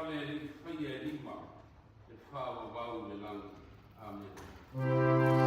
fale ri whaia rima, e whawa wau le lang. Amen.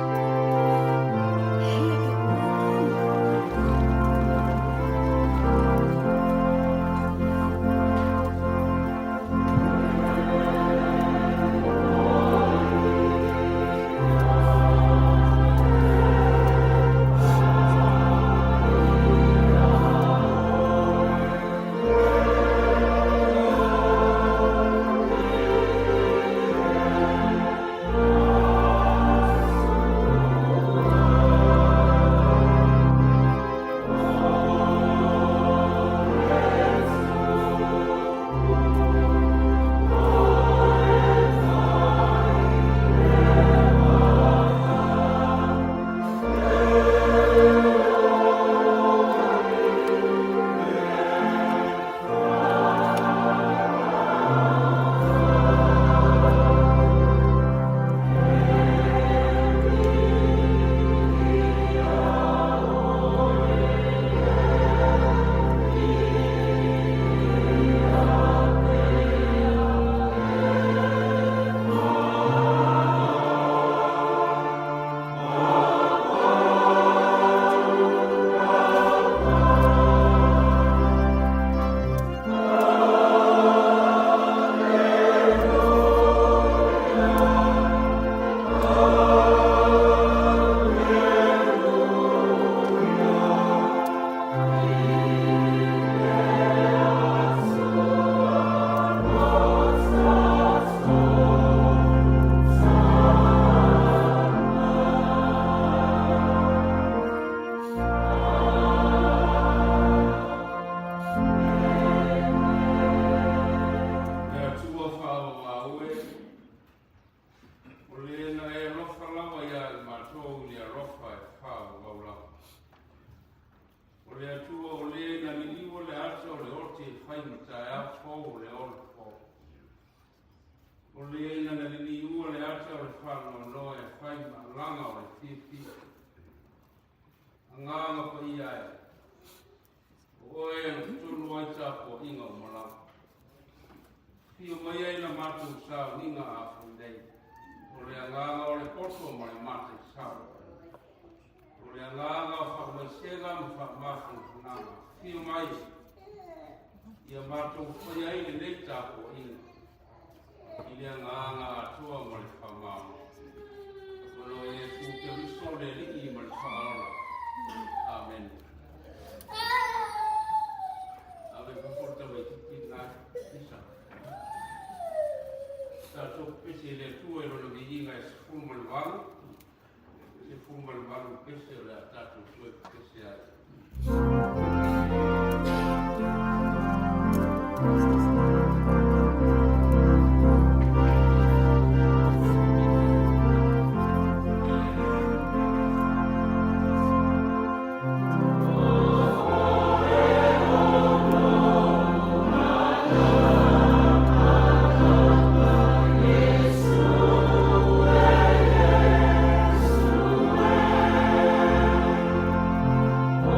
Oh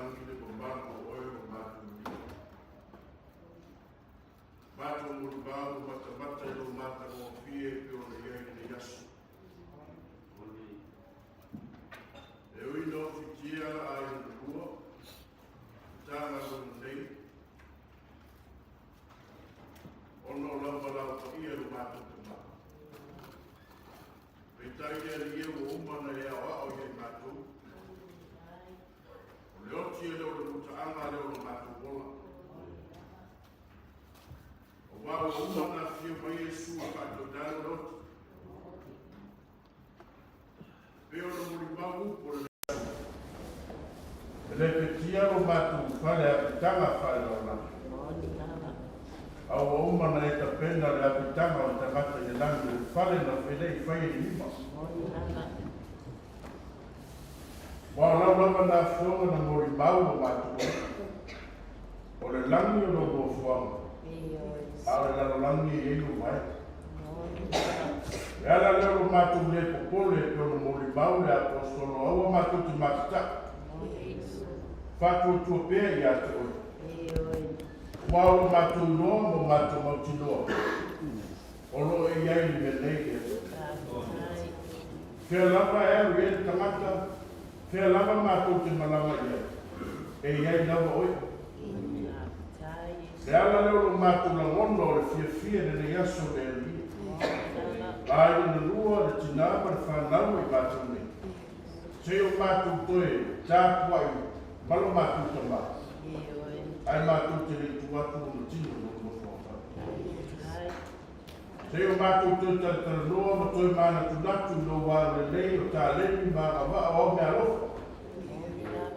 langi le pambano oe o matu ni. Matu mo bao mata lo mata o fie pe o le iai le yasu. E ui no fitia ai le lua, tanga lo nei. Ono lava lau pa ia lo matu te mata. Peitai e li e o umana e au au e matu. O le oti e leo le mutaanga leo lo matu wola. O wau umana fio mai e sua kato dalo loti. Peo lo muri mau po le le petia lo matu fale a pitanga fale o na. Au o umana e ta pena le a pitanga o ta mata e langi fale na fele i fai e lima. Wau lava na fionga na mori mau o matu o le langi o lo go fuanga. Au le lalo langi e ilu mai. E ala leo lo matu le popole e pio no mori mau le apostolo au o matu ti matita. Fatu tua pea i ate oi. Wau matu loa mo matu mauti loa. O lo e iai li menei e. Fea lava e au e tamata. Fea lava matu ti malama ia. E iai lava oi. Le ala leo lo matu la ngono o le fia le yaso le li. Ai na lua le tinama le whanau i matu nei. Se o matu toe, tāpuai, malo matu tama. Ai matu te le tuatu o na tino no whawha. Se o matu toe tala noa ma toe mana tunatu no wā le lei o tā leni ma awa o mea lofa.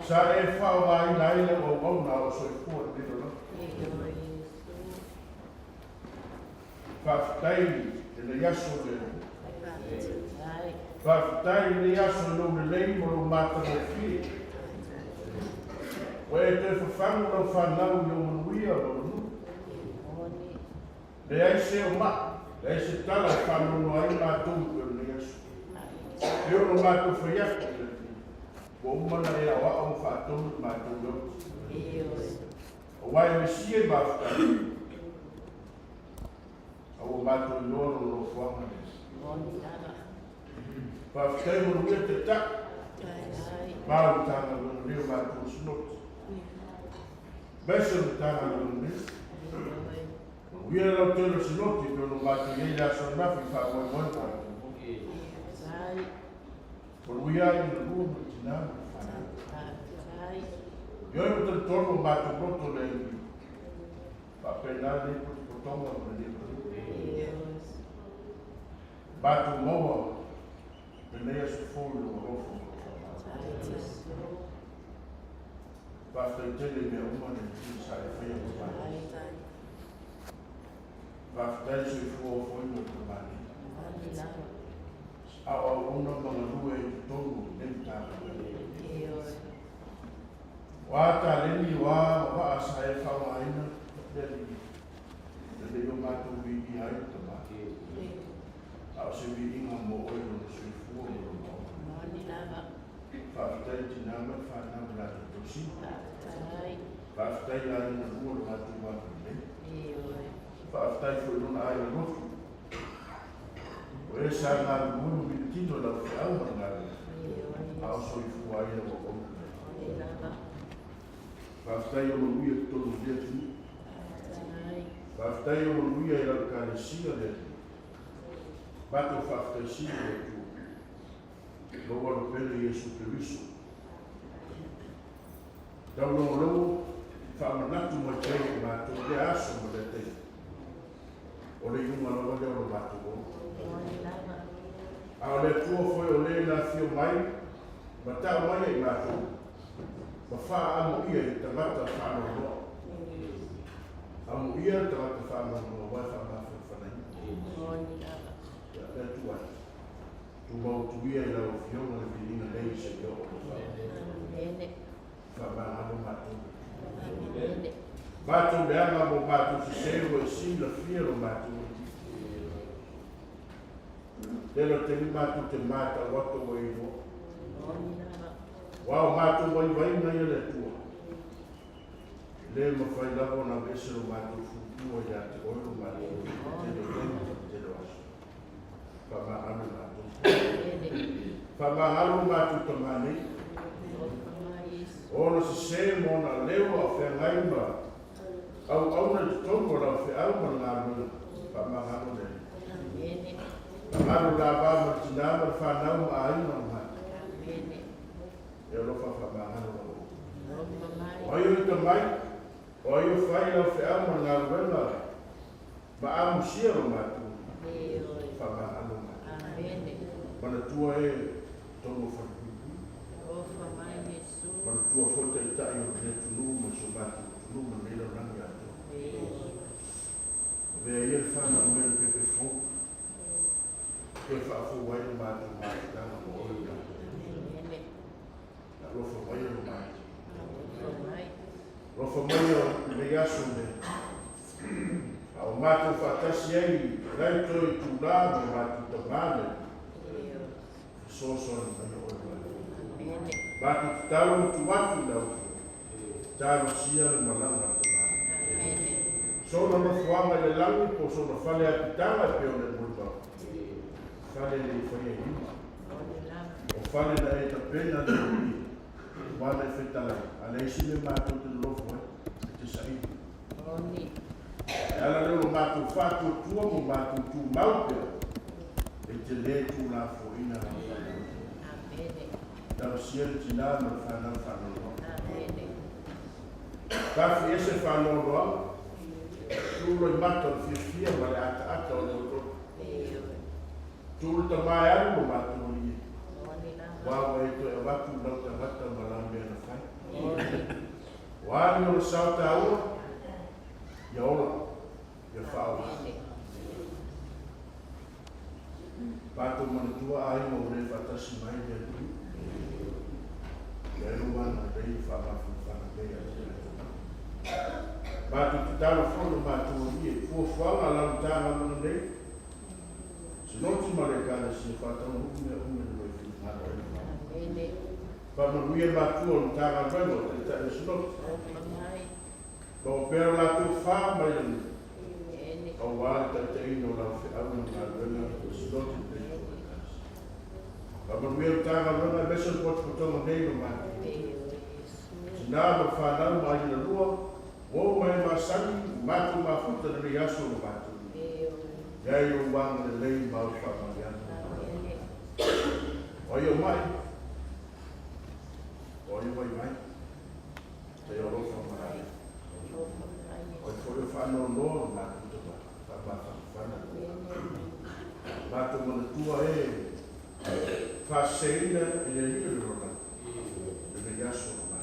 Sa e whao ai naile o wauna o soifua le nilo na. Whaftai le yaso le Whaftai le yaso no le lei mo lo mata mo fie. Wa e te whawhangu no whanau i o manuia o nu. Le ai se o ma, le ai se tala whanau no ai mātou i o le yaso. E o no mātou whaiako le fi. Wa umana e awa o whātou i mātou i o. O wai me sie whaftai. O mātou i loro no whanga. Whaftai mo ruia te tak. Māu tanga no leo mātou snot. Meso no tanga no leo. Uia lau tēlo sinoti pio no mātou iei la son nafi whaamoi moi mātou. Por uia i no lua mo tinama. Ioi mo tēlo tono mātou roto le iwi. Whapena le potonga mo le iwi. Batu moa, penea su fulu o rofo. Basta i tele mea umane ki sa e whaia mo mani. Basta i su fu o foi mo to mani. Awa una mga lue i tonu nenta. Wata leni wa asa e whawa aina. Lele yo matu viki hai to maki. Au se vi inga mo oi no sui fua mo mo. Whaftai tinama whanau la te tosi. Whaftai la ina lua lo hatu watu nei. Whaftai fo luna ai o rofu. O e sa ngā munu mitino la fi au hangare. Au sui fua ina mo o. Whaftai o luia tonu lea tunu. Whaftai o luia i la kāresia lea tunu. Bato whaftaisia e tu. Lo walo pele Iesu Kiriso. Tau lo lau, whamanatu ma tei mātou le aso ma le tei. O le iunga lawa leo lo mātou o. A o le tua foi o le la fio mai, ma tau mai e mātou. Ma wha amu ia i tamata whanau noa. Amu ia tamata whanau noa, wai whamawhi whanai. Tu mau tu ia i lau fiona le vilina nei se i o whamahano mātou. Mātou le anga mo mātou se seo e si la fia lo mātou. Tēnā te ni mātou te māta wato o i mo. Wao mātou wai vai na ia le tua. Le mawhai lavo na vese o mātou fukua ia te oiro mātou te waso. Whamahalo mātou. Whamahalo mātou tamane. Ona se mona leo a whengai ma. Au auna te tongo la wheau ma ngā runa. Whamahalo le. Whamahalo la wāma tinama whanau ma aina ma. E alofa whamahalo la. Oio i ta mai. Oio whai la wheau ma ngā runa. Ma amu sia lo mātou. Whamahalo ma. Mana tua e tongo whanau. Mana tua fota I tai o te tunu ma so mātou tunu ma meira rangi ato. Vea ia le whana o mele pepe fo. Koe whaafo wai o mātou mātou tanga mo oi mātou. Na rofa wai o mātou. Rofa mai o me aso me. A o mātou whaatasi ai rai toi tūrā me mātou tamane. Soso ni mai o oi mātou. Mātou te talo mo tu watu lau. Tālo sia le malanga tamane. Sona no fuanga le langi po sona fale a pitanga pe o le mulpa. Fale le whaia hima. O fale na e ta pena le ui. Wana e whetala. Ale isi le mātou te lofo e. Te sahi. E ala leo mātou whātua tua mo mātou tu maupea. E te le tu la fo ina na whanau. Tau sia le tina ma whanau whanau. Kafi ese whanau roa. Tūlo I mata o whiawhia ma le ata o le oto. Tūlo ta mai aru o mātou o ie. Wawa e to e watu lau ta wata ma la mea na whai. Wāni o le sauta aua. Ia ola. Ia whaua. Pātou mana tua ai mo le whatasi mai le tui. Ia ruana rei whamafu whanapea te le. Mātou te tala whono mātou o ie, fuawhanga lau tāna mana nei. Se noti mare kāna si whatau ume nui whimana e. Whamanuia mātou o tāna wano, te tāna se noti. Kau pēra lātou whā mai anu. Kau wāre tai te ino lau whiau na ngā wena, se noti te ino e kāsi. Whamanuia tāna wano, mesa potu potonga nei no mātou. Tinama whanau mai na rua, o mai masani mātou mafuta na rei aso o mātou. Iai o wanga le lei mau whamariana. Oi o mai. Oi o mai. Te o rofa mai. Oi foi o whanau noa mātou te whanau. Mātou mana tua e whaseina e le rio rona. Le rei aso o mātou.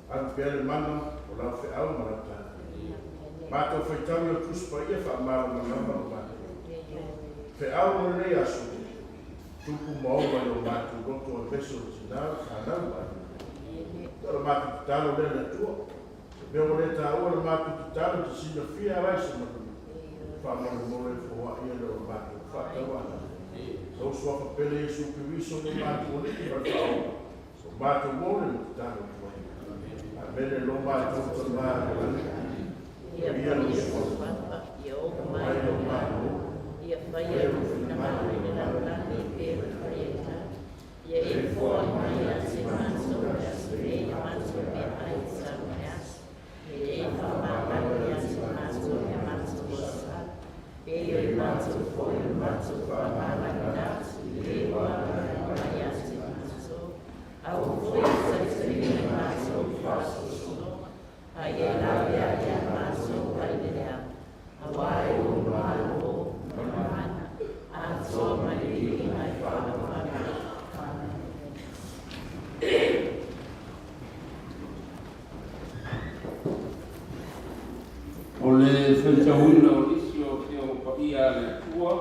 Anu pēle mana o lau whiau marata. Mātou whaitawi o tuspa ia whaamara na ngamba o mātou. Whiau o rei aso. Tupu maoma o mātou roto o peso o tinau, whanau mai. Tōra mātou te talo le na tua. Mea o le tā ua le mātou te talo te sina whia raisa matu. Whaamara mole whoa ia le o mātou whakau ana. Tau swafa pele e suki wiso o mātou o liki whakau. So mātou mole mo te talo tua. Mene lo mātou te mātou. Ia whaia whapa, ia o mai o mātou. Ia whaia rufina mātou i la rani pēra whaia tā. Ia e whoa mai a se mātou a se reina mātou me ai sa meas. Ia e whamātaki a se mātou e mātou o sa. E i mātou whoi o mātou whamātaki nātu. E wā mai a se mātou. Au whoi sa se reina mātou whaso. Ai e lawe a ia mātou ai lea. Hawaii o mālo o mana. A tō mai riri mai whanawhana. O le whaitauina o isi o te o paia le tua.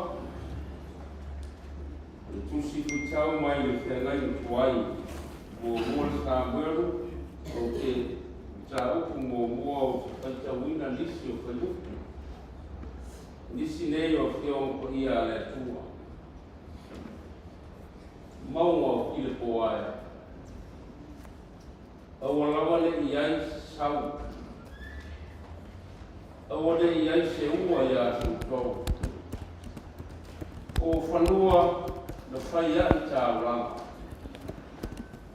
Le tusi whitau mai le whengai o tuai. O mōle tā mweru o te ta upu mo mua o whaitauina nisi o whaiupu. Nisi nei o te o paia le tua. Maunga o kile po aia. Aua lawa le iai sau. Aua le iai se ua ia su tau. O whanua na whai ai tā rang.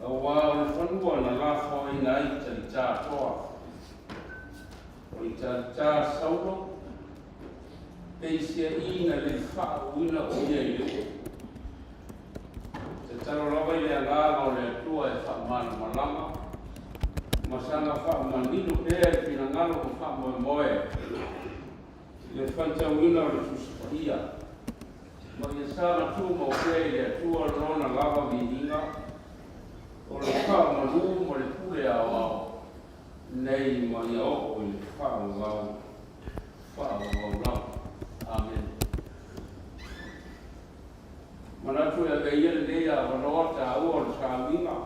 Aua o whanua na lafo i na i tari tā toa. O i tari tā sauro. Peisia ina le whao ina o ia i leo. Te taro lawa i le anganga o le atua e whaamana malama. Masanga whaamanino pēr i pina ngalo ko whaamoe moe. Le whaitau ina o le susupahia. Ma ia sāna tū mau pēr i atua rona lava vihinga. O le whaamanu mo le pule au au. Nei ma ia oko i le whaamau. Whaamau lau. Amen. Manatu ya gaya le ya wanota o sāminga.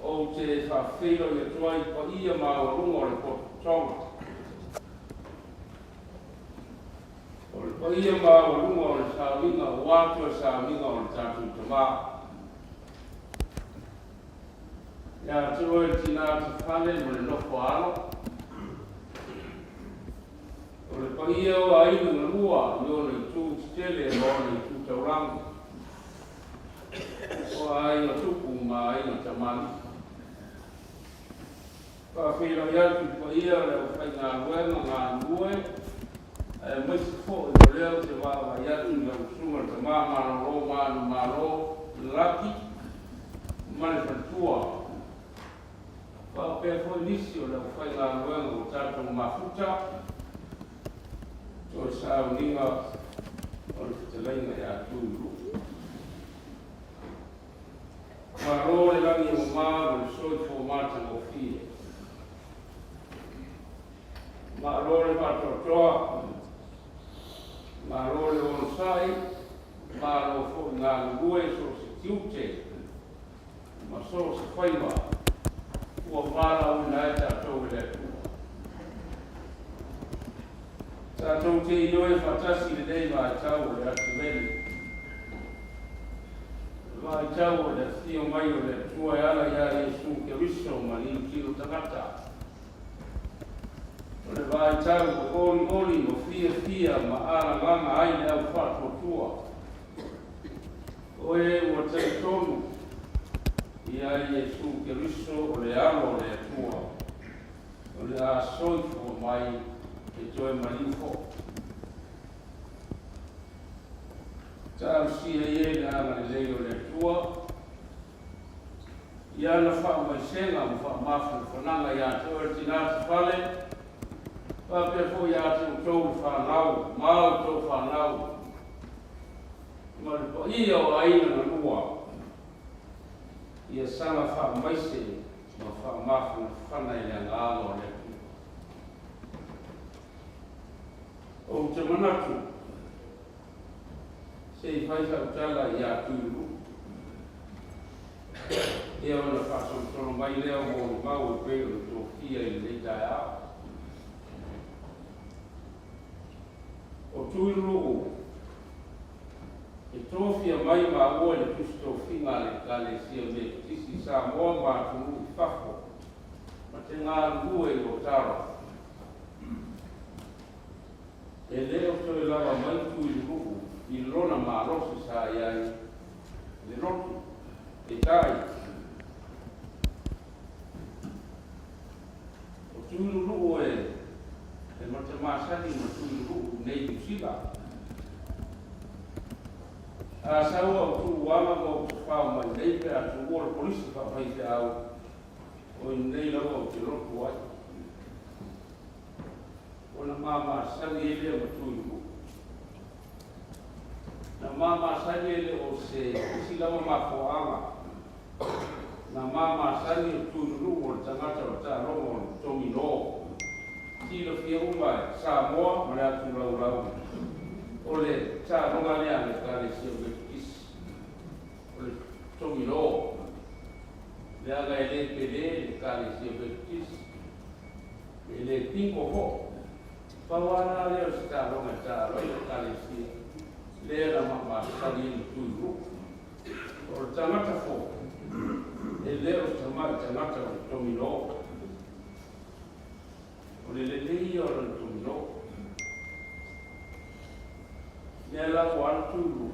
O te whawhero i tuai pa ia mao rungo le potonga. O le pa ia mao rungo le sāminga, wātua sāminga o le tātu tamā. Ia tiro e tina te whane mo le nofo alo. O le paia o aina na lua, i o le tū tele o le tū tauranga. O aina tupu ma aina tamani. Whawhira i atu paia le o whainga luenga ngā nue. E maisi fo i o leo te wawa i atu i au sunga te māmano ro mānu māro laki. Mane whantua. Whawhira fo i nisi o le o whainga luenga o tātou mafuta. So sa uninga o le whetalainga e a Tuilulu'u. Maro le langi o maa o le soi fo mata o fie. Maro le matotoa. Maro le onsai. Maro fo ngā ngue so se tiute. Ma so se whaiwa. Ua mara o na e tātou le atua. Tātou te ioe whatasi le nei mai tau le atu meni. Mai tau le thio mai o le tua e ala ia Jesu ke riso ma ni kilo tangata. O le mai tau o oli o fia ma ala langa aile au whato tua. O e ua tei tonu ia Jesu ke riso o le alo le tua. O le a soifo mai e toe malifo. Tāu sia ie na ana le leo le tua. Ia na wha mai senga mo wha mafu whananga ia toa tinata whale. Whapea fo ia tau tau whanau, mau tau whanau. Ma le po ia o aina na lua. Ia sanga wha mai se ma wha mafu whanai le ngālo le tua. O te manatu, se i whaisa utala i a Tuilulu'u. Ea ona whaasontono mai leo mo ni mau e peo le tō fia i le tai au. O Tuilulu'u, e tōwhia mai ma ua le tusto whinga le kale sia me tisi sa moa mātunu i whako. Ma te ngā ngue i Otara. E leo toe lava mai Tuilulu'u i lona marosi sa iai le rotu e tai. O Tuilulu'u e mata masani ma Tuilulu'u nei tusiga. A saua o tuuanga mo te whao mai nei pe a tuua le polisi whawhai te au o i nei lawa o te rotu ai. Ona mama sani ele o Tuilulu'u. Na mama sani ele o se silawa makoanga. Na mama sani o Tuilulu'u o le tangata o ta rongo o tomino. Tiro fia umai, Samoa, ma le atu rau. O le ta ronga lea le kare si o betukisi. O le tomino. Le aga e le pele le kare si o betukisi. E le pinko ho. Pawana leo se ta ronga ta roi le kare si. Le na mama sani o Tuilulu'u. O le tangata fo. leo tamai tangata o tomino. O le lei o le tomino. Nea la ko atu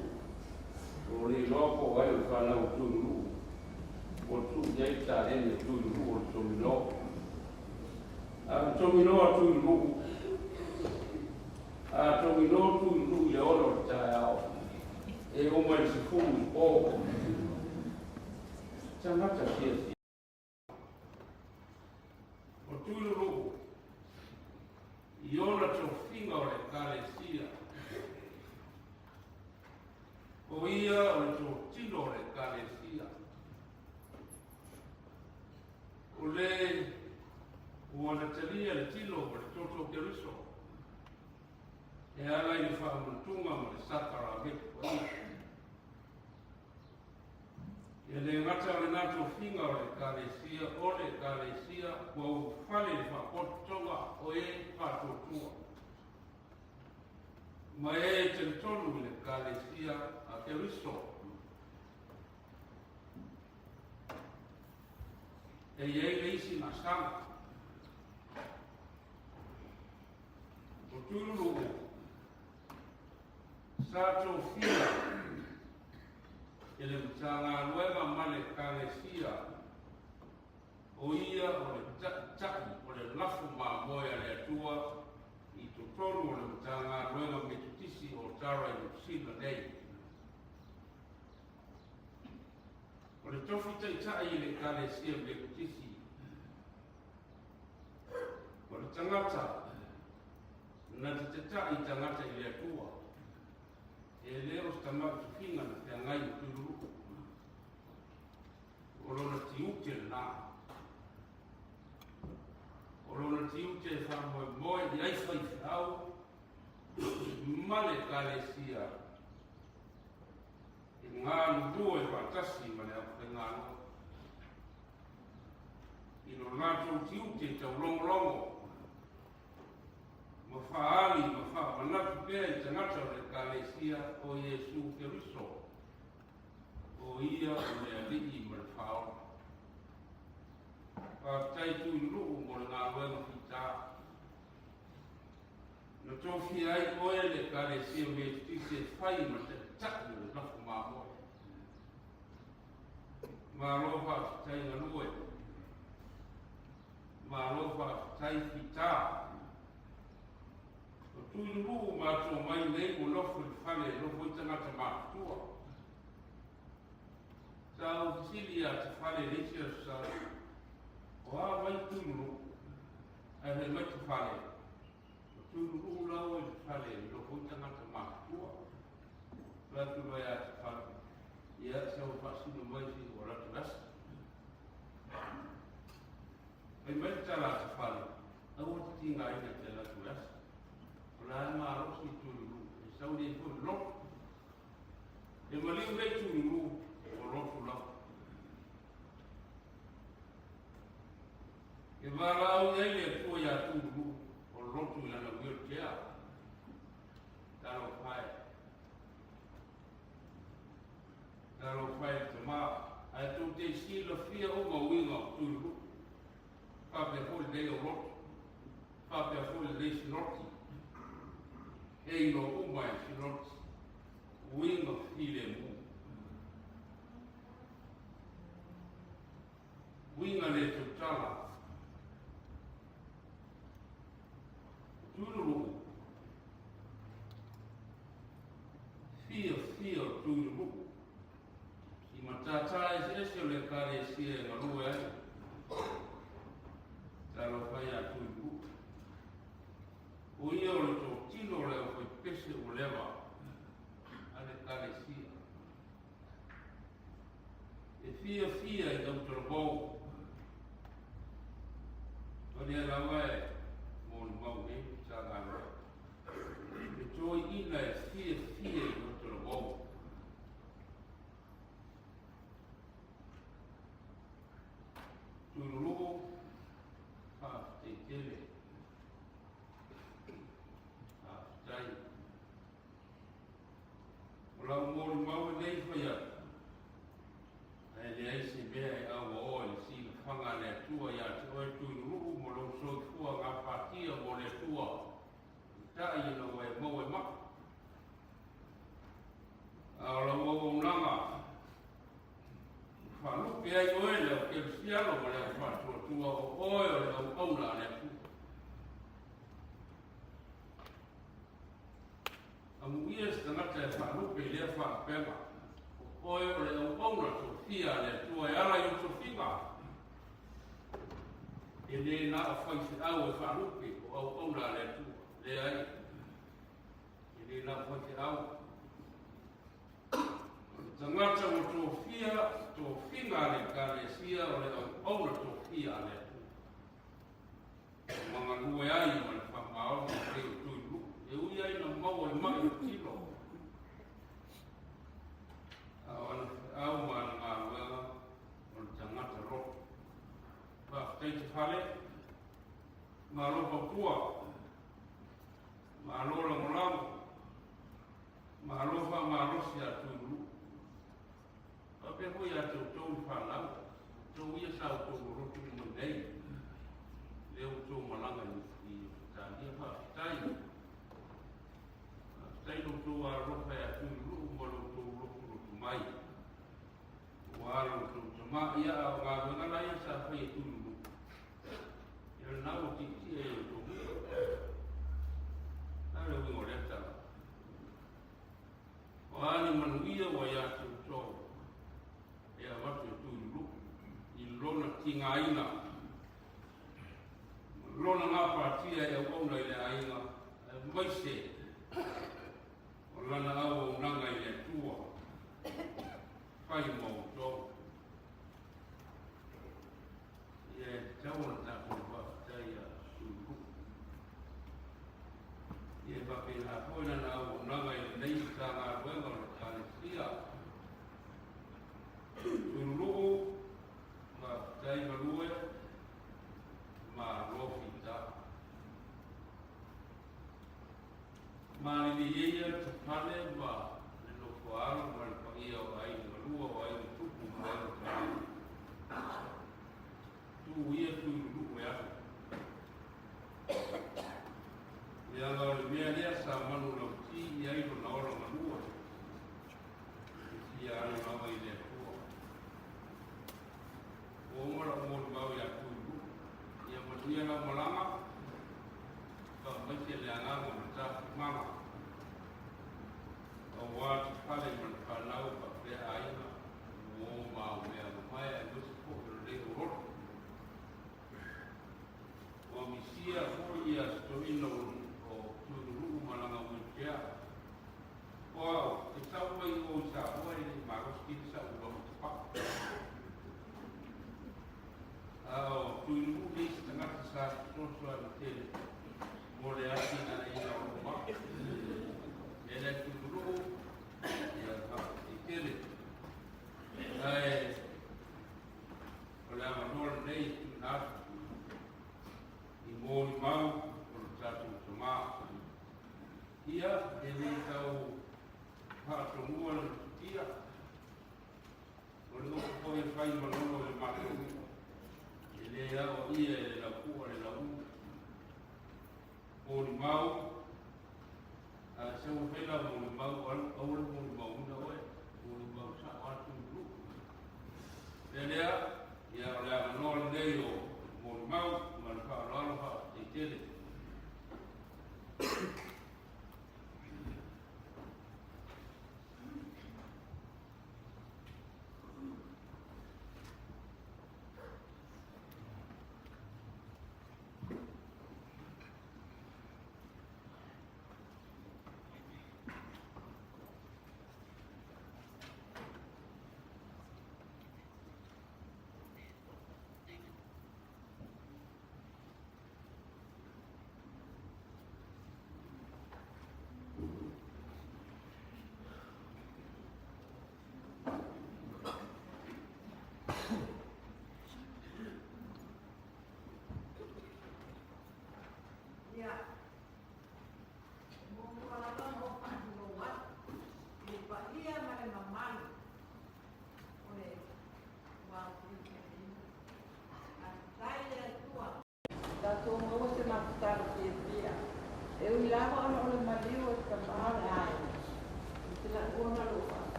o le loko ai o whana o Tuilulu'u. O tu yei ta ene Tuilulu'u o tomino. A tomino a Tuilulu'u. A tomino Tuilulu'u le olo tae ao. E o mai se fumi o. Tangata kia. O Tuilulu'u. I ona tō whinga o le kālesia. O ia o le tō tino o le kālesia. O le ua na talia le tino o le toto keriso. E ala i le whaamantunga ma le sakara meku o ia. E le ngata o le nato whinga o le kālesia, kua u whale le whakotonga o e whatotua. Ma e te tonu le kālesia a te riso. E iei le isi na sanga. O Tuilulu'u, sa tō whia, e le mtanga nueva ma le kālesia, o ia o le taki, o le lafu ma moia le atua, i tō tonu o le mtanga nueva Methodist o Otara Samoan nei. O le tofi taitai i le kālesia Methodist, o le tangata, na te tai tangata i le atua, e leo stamatu finga na te angai o Tuilulu'u. O lona tiute na. O lona tiute e whamoe moe i aifai au, male kālesia. E ngā nurua e wātasi ma le au ngāno. I no nātou tiute tau longolongo. Ma whaali, ma whamanatu pēr i tangata o le kālesia o Iesu Keriso. O ia o le alii ma le whaora. Whaatai Tuilulu'u mo le ngā wenga whita. Na tōwhi ai oe le kālesia o Methodist e whai ma te taki o le nafu mā moe. Mā roa whaatai ngā lue. Mā roa whaatai whita. O Tuilulu'u mātou mai nei mo lofu le whale lofo i tangata mātua. Tau kisili a te whale reisi a sa. O a mai Tuilulu'u, a he mai te whale. O Tuilulu'u lau e te whale lofo i tangata mātua. Ratu mai a te whale. Ia sa o whasino mai si o ratu rasa. Ai mai tala te whale. Au o te tinga ina te ratu rasa. La ma rosi Tuilulu'u, e sauri e fo lotu. E maliu rei Tuilulu'u, o lotu lau. E varau nei le fo ia Tuilulu'u, o lotu i lana wheelchair. Taro whae. Taro whae te mā. Ai tō te sila whia o ma winga o Tuilulu'u. Whapea fo le dei o lotu. Whapea fo le dei sinoti. E no umai sinoti, winga while mu. Winga le tutala. Tuilulu'u. Fia Tuilulu'u. I matata e se le kālesia e ngarue ai. Talo whai a Tuilulu'u. O ia o le tō tino le o pese o lewa a le kālesia. E fia i tau torobou. O le alawa e mō le mau e tā ngāra. E tōi ina e fia i tau torobou. Tuilulu'u ha te tele. Lau mōri mau nei whai atu. E le aise mea e awa o le tua ia te oe Tuilulu'u mo lo soifua ngā patia mo le tua. Tai ina oe mau e maka. A la wawonanga. Whanuke ai oe leo ke sialo mo leo whatua tua o oe o leo auna le tua. Amu ia se tangata e whanuke lea whapema. Oe o leo auna to fia le tua e ala i to finga. E le na a whaisi au e whanuke o au auna le tua. Le ai. E le na a whaisi au. Tangata o tō fia, tō whinga le kāresia o le auna tō fia le tua. Mga nue ai ma le whamao o te Tuilulu'u. E ui ai na mau e mai o tilo. Au mana ngā ruenga o le tangata roko. Wa teite whale, ma ropa kua, ma rola molango, ma ropa ma rosi a Tuilulu'u. Ape hoi a tau tau whanau, tau ia sao tau rotu mo nei. Leo tau malanga i tānia pa tai. Tai no tau a ropa a Tuilulu'u mo lo tau rotu mai. Wāro tau tama ia a ngā wengana ia sa whai e Tuilulu'u. Ia nau tiki e o tau. Nare wingo leta. Wāni manuia wa ia tau tau. Ia watu e Tuilulu'u. I lona tinga aina. Lona ngā pātia e wauna i le aina. Maise. O lana au o nanga i le tua. Whai mau tō. Ia tauna tāpū whakatai a Tuilulu'u. Ia pape nā poina nā au o nanga i le nei tā ngā ruenga o le kāresia. Tuilulu'u, ma tai malue, ma rofi tā. Ma ni ia te pale ma le loko aro ma le paia o ai malua o ai tupu ma le pale. Tu ia Tuilulu'u e aku. Ia ngā le mea lea sa manu lau ti i airo na ora malua. Ia aro nawa i le tua. O mara o mora mau ia Tuilulu'u. Ia manuia na malanga. Ka maite le angago na tāwhi mama. O wātu pale man whanau pa prea aina. O mau mea mamaya e musi pōpero le uroro. O misia hoi ia stoino o Tuilulu'u malanga uitea. O au, te tau mai o sa hoa e maroski te sa ulomu te paka. Au, Tuilulu'u leisi tangata sa toso a tele. Mole ati na ina o ma. Ele Tuilulu'u ia ha i tele. Ai ole ama nora nei tu natu. I mōri mau o le tatu tama. Ia e nei tau whaatonua le tutia. O le oku koe whai manono le matu. E le au ia e le laupua le lau. Mōri mau. Se o whela mōri mau aure mōri mau una oe. Mōri mau sa atu Tuilulu'u. E lea, ia o le amanoa nei o mōri mau, ma le whaaraloha te tele.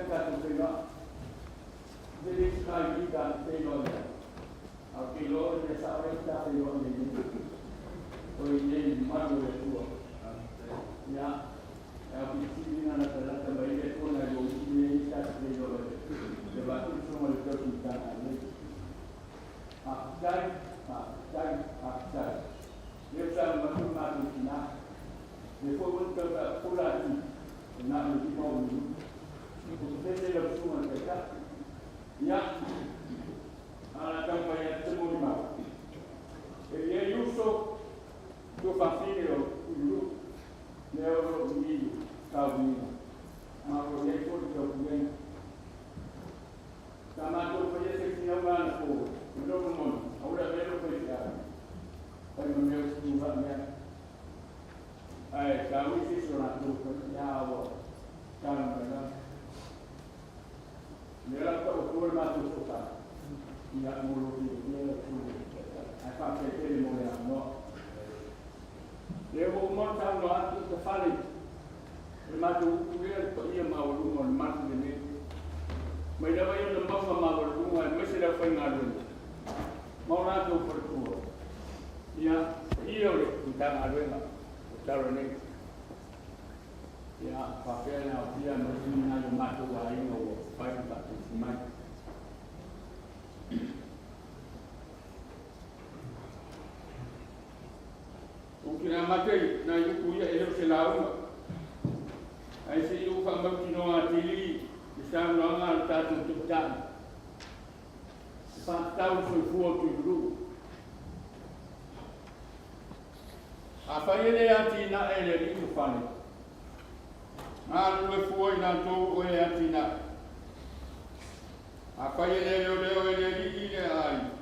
ka tu pena. Jadi sekali kita pena. Aku lo de sabe kita pena ni. Oi ni malu tu. Ya. Aku sini nak nak tambah dia pun ada ni kita pena. Sebab itu semua itu kita ni. Akaj. Dia sama macam Cina. Dia pun kita Polagi. Nak lebih mau dulu. Kita dah semua kita. Ya. Anak banyak semua. Dia Yusuf tu pasti dulu. Dia orang ini tahu ni. Aku dia pun kemudian. Sama tu pada sekian orang aku. Belum awak belum percaya. Saya mengenal semuanya. Kami sih seorang tu percaya. Kan mana? Dia tak betul masuk suka. Ia mulut dia tu. Apa kerja mulai amno. Dia umur tahun lalu terfalik. Masuk dia dia mau rumah masuk ini. Mereka yang lembab mau rumah mesti dah pengaruh. Mau nak tu perlu. Ya, iya kita ada nak. Cara ni. Ya, pakai nak dia mesti nak masuk lain atau pakai tak semai. Mungkin amat na yung kuya elok selaw. Ay si yung kambang kinoa tili isang langan tatong tupdan. Tahun sebuah dulu. Apa yang dia tina ele itu fani. Alu lefuoi na to o ele tina. Apa yang dia ele ini ai.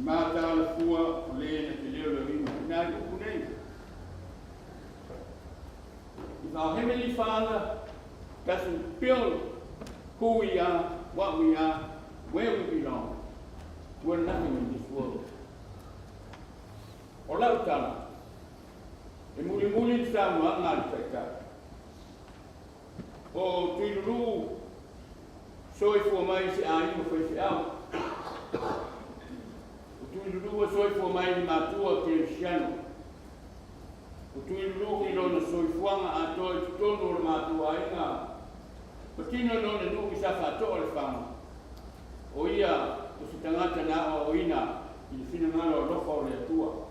Mata lefua le na leo le na ku nei. Our Heavenly Father doesn't build who we are, what we are, where we belong. We're nothing in this world. Olau tala. E muli sama ngal peka. O Tuilulu'u soi fo mai si ai mo foi si au. O Tuilulu'u soi fo mai matua Cristiano. O Tuilulu'u ilo soi fuanga ato tono matua inga. Patino no no isa fa to le fama. O ia o si tangata na o ina i fina ngalo lofo le tua.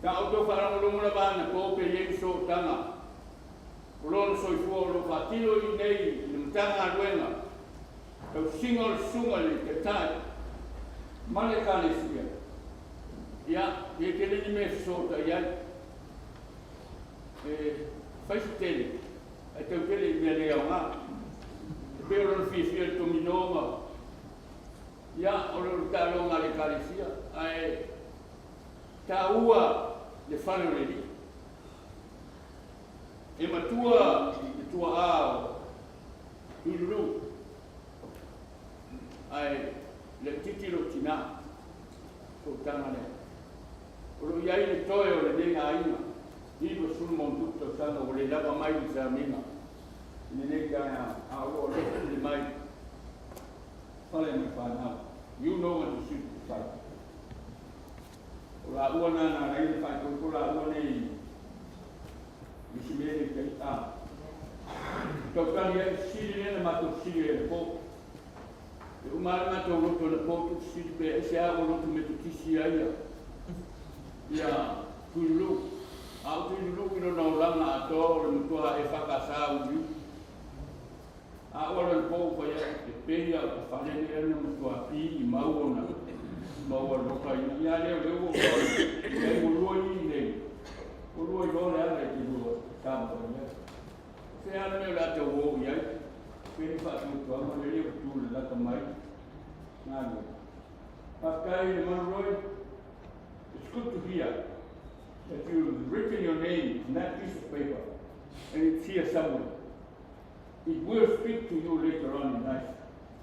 Ka auto fara mo mula bana ko pe ye so tanga. Ulon so fu lo fatilo i nei ni tanga luenga. Ka single sungal ke tai. Male kale sia. Ya, ye kele ni me so ta ya. Faz tele. Até o que ele me leu lá. Pero no fiel to minoma. Ya o talo ngale kalesia ai taua le fano le. E matua ao Tuilulu'u ai le titilo tina ko tanga le. O ia ile toyo le nenga ina. Ibu sul montuto sana o le lava mai sa mina. Ni kaya awo le mai. Fale me fa now. You know what to shoot the fight. Ola uana na rai fa ko la uane. Misimele ke ta. Tokani e sili na mato sili po. E umar na to roto na po sili be se a roto me tisi ia. Ya Tuilulu'u. Au Tuilulu'u ino na langa ato le mutua e fakasa u. Awal po ko ya peria ko fale ni ene mo api mauna maua loka ya le ko e mo loi ne o loi do le ale ki do tambo ne se ana me la te wo ya pe fa tu to ma le tu la ka mai na no pakai man roi. It's good to hear that you've written your name on that piece of paper and it's here somewhere. It will speak to you later on in life,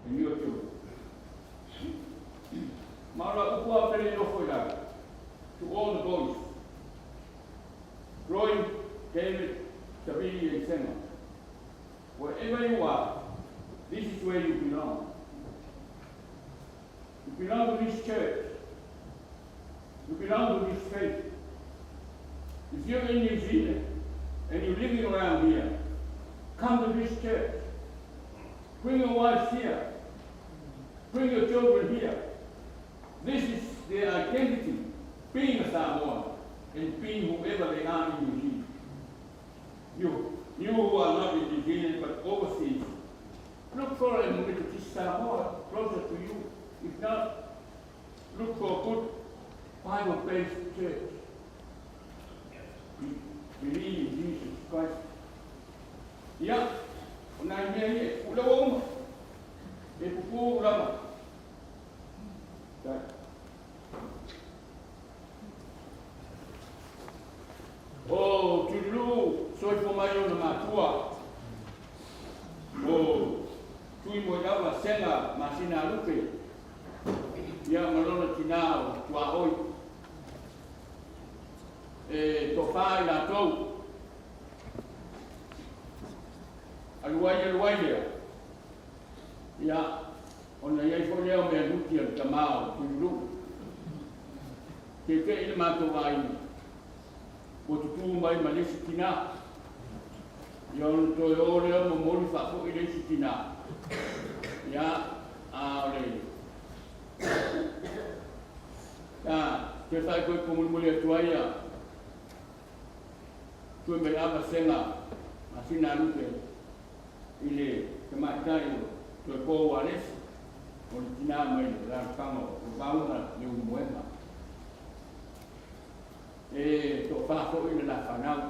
in your children. Mara upua pele lofo la, to all the boys, Roy, David, Tabili, and Senna, wherever wherever you are, this is where you belong. You belong to this church. You belong to this faith. If you're in New Zealand and you're living around here, come to this church. Bring your wives here. Bring your children here. This is their identity, being a Samoan and being whoever they are in New Zealand. You who are not in New Zealand but overseas, look for a Methodist Samoa closer to you. If not, look for a good Bible-based church. Believe in Jesus Christ. Yeah, when I'm here, Ulawoma, Epupu Ulama. Oh, Tuilulu'u, soy fomayo na matua. Oh, tui moyawa Sega, masina lupe. Ya malona tinao, tua oi. Tofai na tou. Aluai lea. Ya, ona yai fo leo mea luki al tamao, Tuilulu'u. Ke ina matua ini. O tutu mai ma lesi tina. Ia ono toi o leo mo mori whako i lesi tina. Ia, a ole. Ia, te whai koe kumulmuli atua ia. Tue mai awa Senga, a sina lupe. I le, te maitai o, toi kō wa lesi. O le tina mai le rākanga o vaunga le umuema. Tō whāko i la whanau.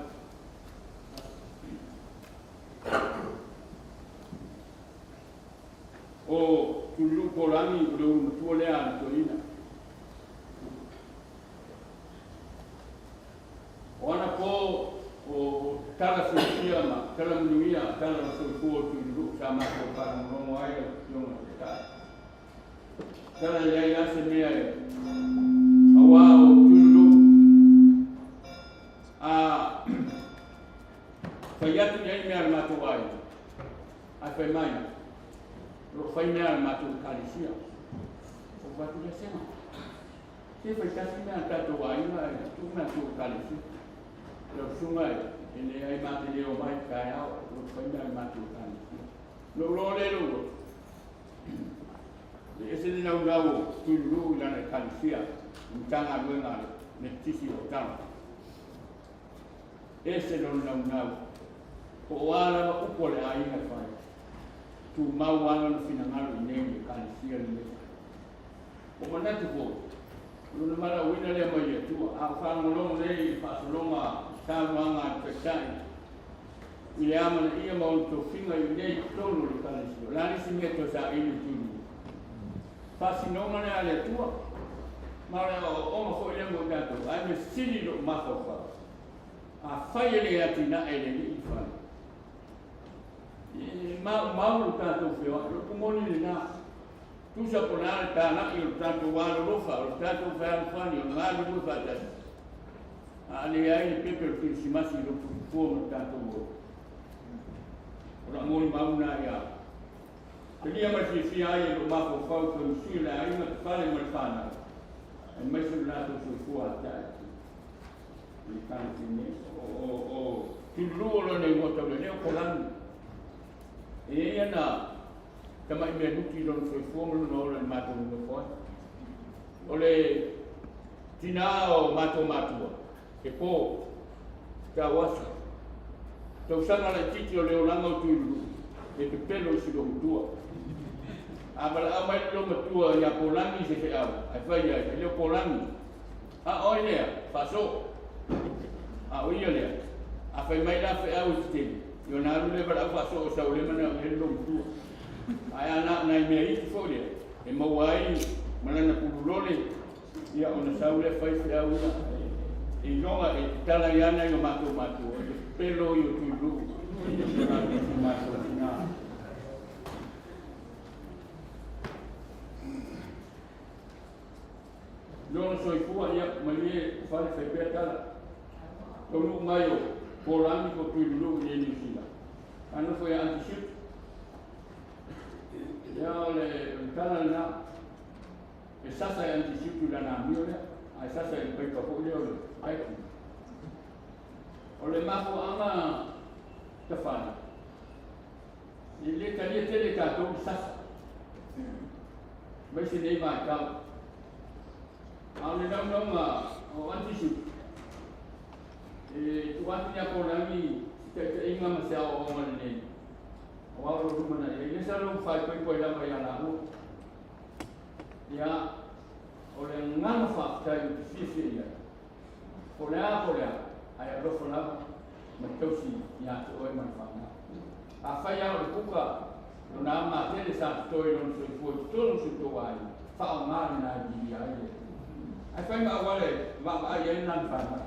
O Tuilulu'u Polagi o le umatua lea na toina. O ana po o tala soifia ma tala munuia tala soifua o Tuilulu'u sa mako whakamongo ai o tionga te tai. Tala lei ase mea e awa o Tuilulu'u. Whai atu nei mea le matua ai. Ai whai mai. Ro whai mea le matua kalisia. O watu le sema. Te whai kasi mea tatua ai mai. Tu matua kalisia. Ro sunga e. E le ai mate leo mai kai au. Ro whai mea le matua kalisia. Lo le lo. Le ese le nau nau Tuilulu'u lana kalisia. Mtanga luenga le tisi o tanga. Ese lo nau. O wala ma upo le ai na whai. Tu mau wala na whinangalo i nei e kalisia ni mea. O manatu po. Luna mara wina lea mai atua. A whangolongo nei i whaasolonga tāruanga petai. I le amana ia maun tō whinga i nei tonu le kalisia. Lani si mea tō sa inu tūnu. Whasinonga lea le atua. Mara o oma fo ile mo gato. Ai me sili lo mako wha. A whai ele ati na ele ni i whai. Maulu tātou whio, rupu moni le nā. Tusa ponare tāna i o tātou wāna rofa, o tātou whaian whani, o ngāri mui whātasi. A le ai le pepe o kirisimasi i rupu kua mo tātou o. O la moni mauna i a. Te lia mai si ai e lo mako whau kua msui le ai ma te whale mai whāna. E mai se lātou sui kua atai. I tātou ne. O Tuilulu'u lo nei ngota le leo Polagi. E ia nā, tamai mea nuki lona soifua maluna o le mātou nga whai. O le tina o mātou mātua, e pō, tā wasa. Tau sanga le titi o leo langa o Tuilulu'u, e te pelo si lo mutua. A mala a mai lo matua ia Polagi se te au, ai whai ai, e leo Polagi. A oi lea, whaso. A oia lea, a whai mai la whai au se teni. Yo na lu le para fa so sa le mana le lo tu ai ana na me i fo le e mo wai mana na pululole ia ona sa le fa i au e longa e tala yana yo mato pelo yo Tuilulu'u na mato na lo so i fu ia mai fa le fa pe tala to lu mayo Polagi ko Tuilulu'u ni New Zealand. Ano foi anti-ship, kala na e sasa e antisipu lana mio le ai sasa e pai kapo le ole ai o le mako anga te whana i le kalia tele katou sasa mai se nei mai kau au le naunga o antisipu e tu ati nia konami te inga masea o ngale nei o au rumana e le sa lo fai pai pai lama ia na hu ia o le ngana fa tai fifi ia o le a ai a rofo lava ma tausi ia o e mai fa na a fai au le kuka o na ma tele sa toi non so fu tonu su to ai fa o ma na di ai ai fai ma wale ma ai ai nan fa na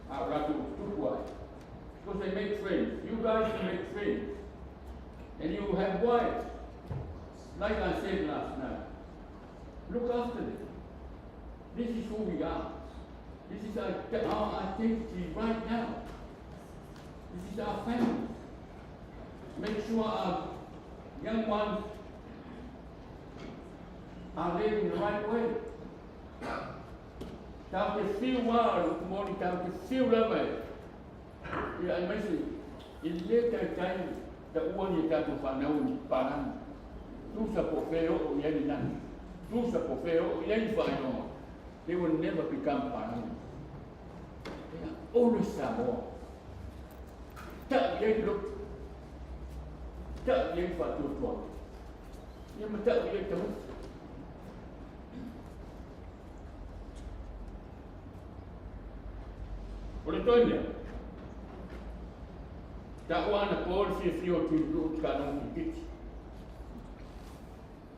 a ratu tukuai. Because they make friends. You guys can make friends. And you have wives. Like I said last night. Look after them. This is who we are. This is our identity right now. This is our family. Make sure our young ones are living the right way. Tau te whiu wā mōni tau te whiu lawa e. Ia ai maisi, i le tai ta uani e tātou whanau ni parani. Tusa po wheo o iani nani. Tusa po wheo o iani whainonga. They will never become parani. They are always Samoa. Ta iai look. Ta iai whatutua. Ia ma ta iai tamu. O le toimea, ta ua ana pōle whiawhia o Tuilulu'u te kānau ki piti.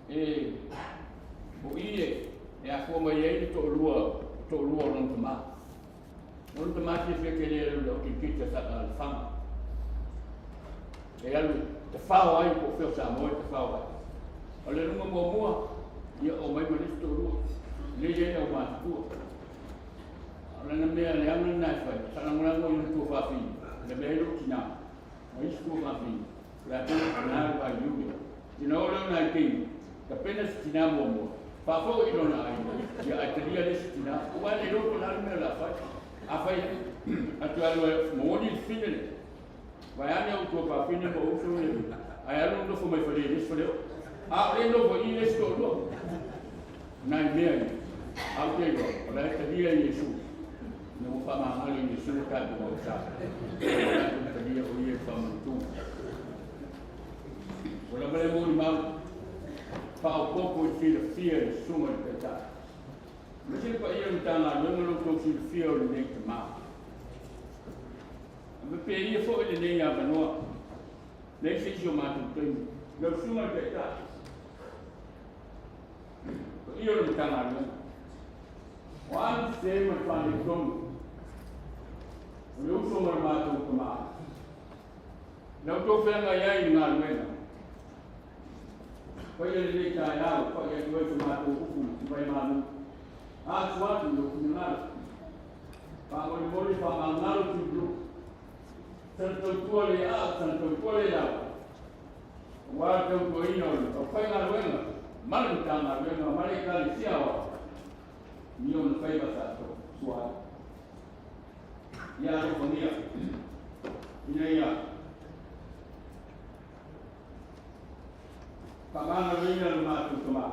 E, o ie, e a kua mai ei le to'olua o lona tamā. Lona tamā whiawhia ke lea o ki piti a saka le whanga. E alu, te whao ai po whio Samoa te whao ai. O le runga mua, ia o mai manisi to'olua, le iei au mātua. Ona mea le ana nai fai, sanangula mo ina tua whawhi, le mea ilo ki nā, o isi tua whawhi, le atu nāre vai yuge. Ina o leo nai kei, ka pena si tina mua mua, whawhau ilo nā ai, ia ai taria le si tina, ua le loko nāre mea la fai, a fai, atu alu e mooni i whine, vai ane au tua whawhine mo uso le, ai alu nofo mai whare e leso leo, a le nofo i leso o lua, nai mea i, au te ilo, o la e taria i Yesu. No whamahalo i suru kātu o sa. Kātu taria o ia whamantu. O la mele mōni mau, whao koko i whira whia i sunga i te tā. Masiri pa ia ni tāngā lunga loko i whira whia o le nei te mā. A me pe ia fo i le nei a manoa. Nei se isi o mātu tēmu. Lau sunga i te tā. Pa ia ni tāngā lunga. O anu se ma whane tonu. O le uso mara mātou ka maa. Nau tō whenga iai ni ngā luenga. Pai ele le tai au, pai ele oi ka mātou uku, pai mātou. Ātu atu lo kuni ngāra. Pāngori mori pa mā ngāro tu blu. Santo tua le au, santo tua le au. Wāra tau kua ina oi, o pai ngā luenga. Manu tā ngā luenga, mare kāli sia o. Ni ona whai bata tō, suai. Ia ro whangia. Ina ia. Pamana reina le mātou tamā.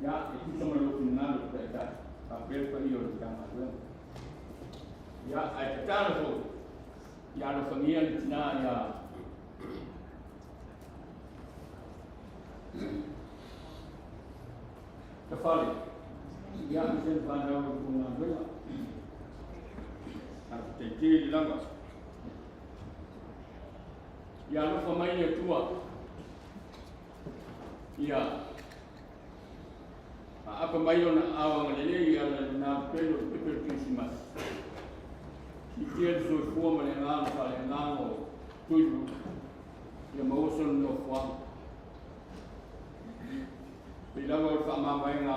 Ia, e kusama loku ngālo te tai. Pa pelpa i o te kama ruenga. Ia, ai te tāra tō. Ia ro whangia ni tina ia. Ka whare. Ia mi sen whanau o ngā ruenga. A te tiri langa. Ia lofa mai e tua. Ia. A apa mai o na awanga lele ia na pelo pepe Christmas. I tia so fua ma le ngāna whale ngāna o Tuilulu'u. Ia maoson no whang. Pilanga o whamamai ngā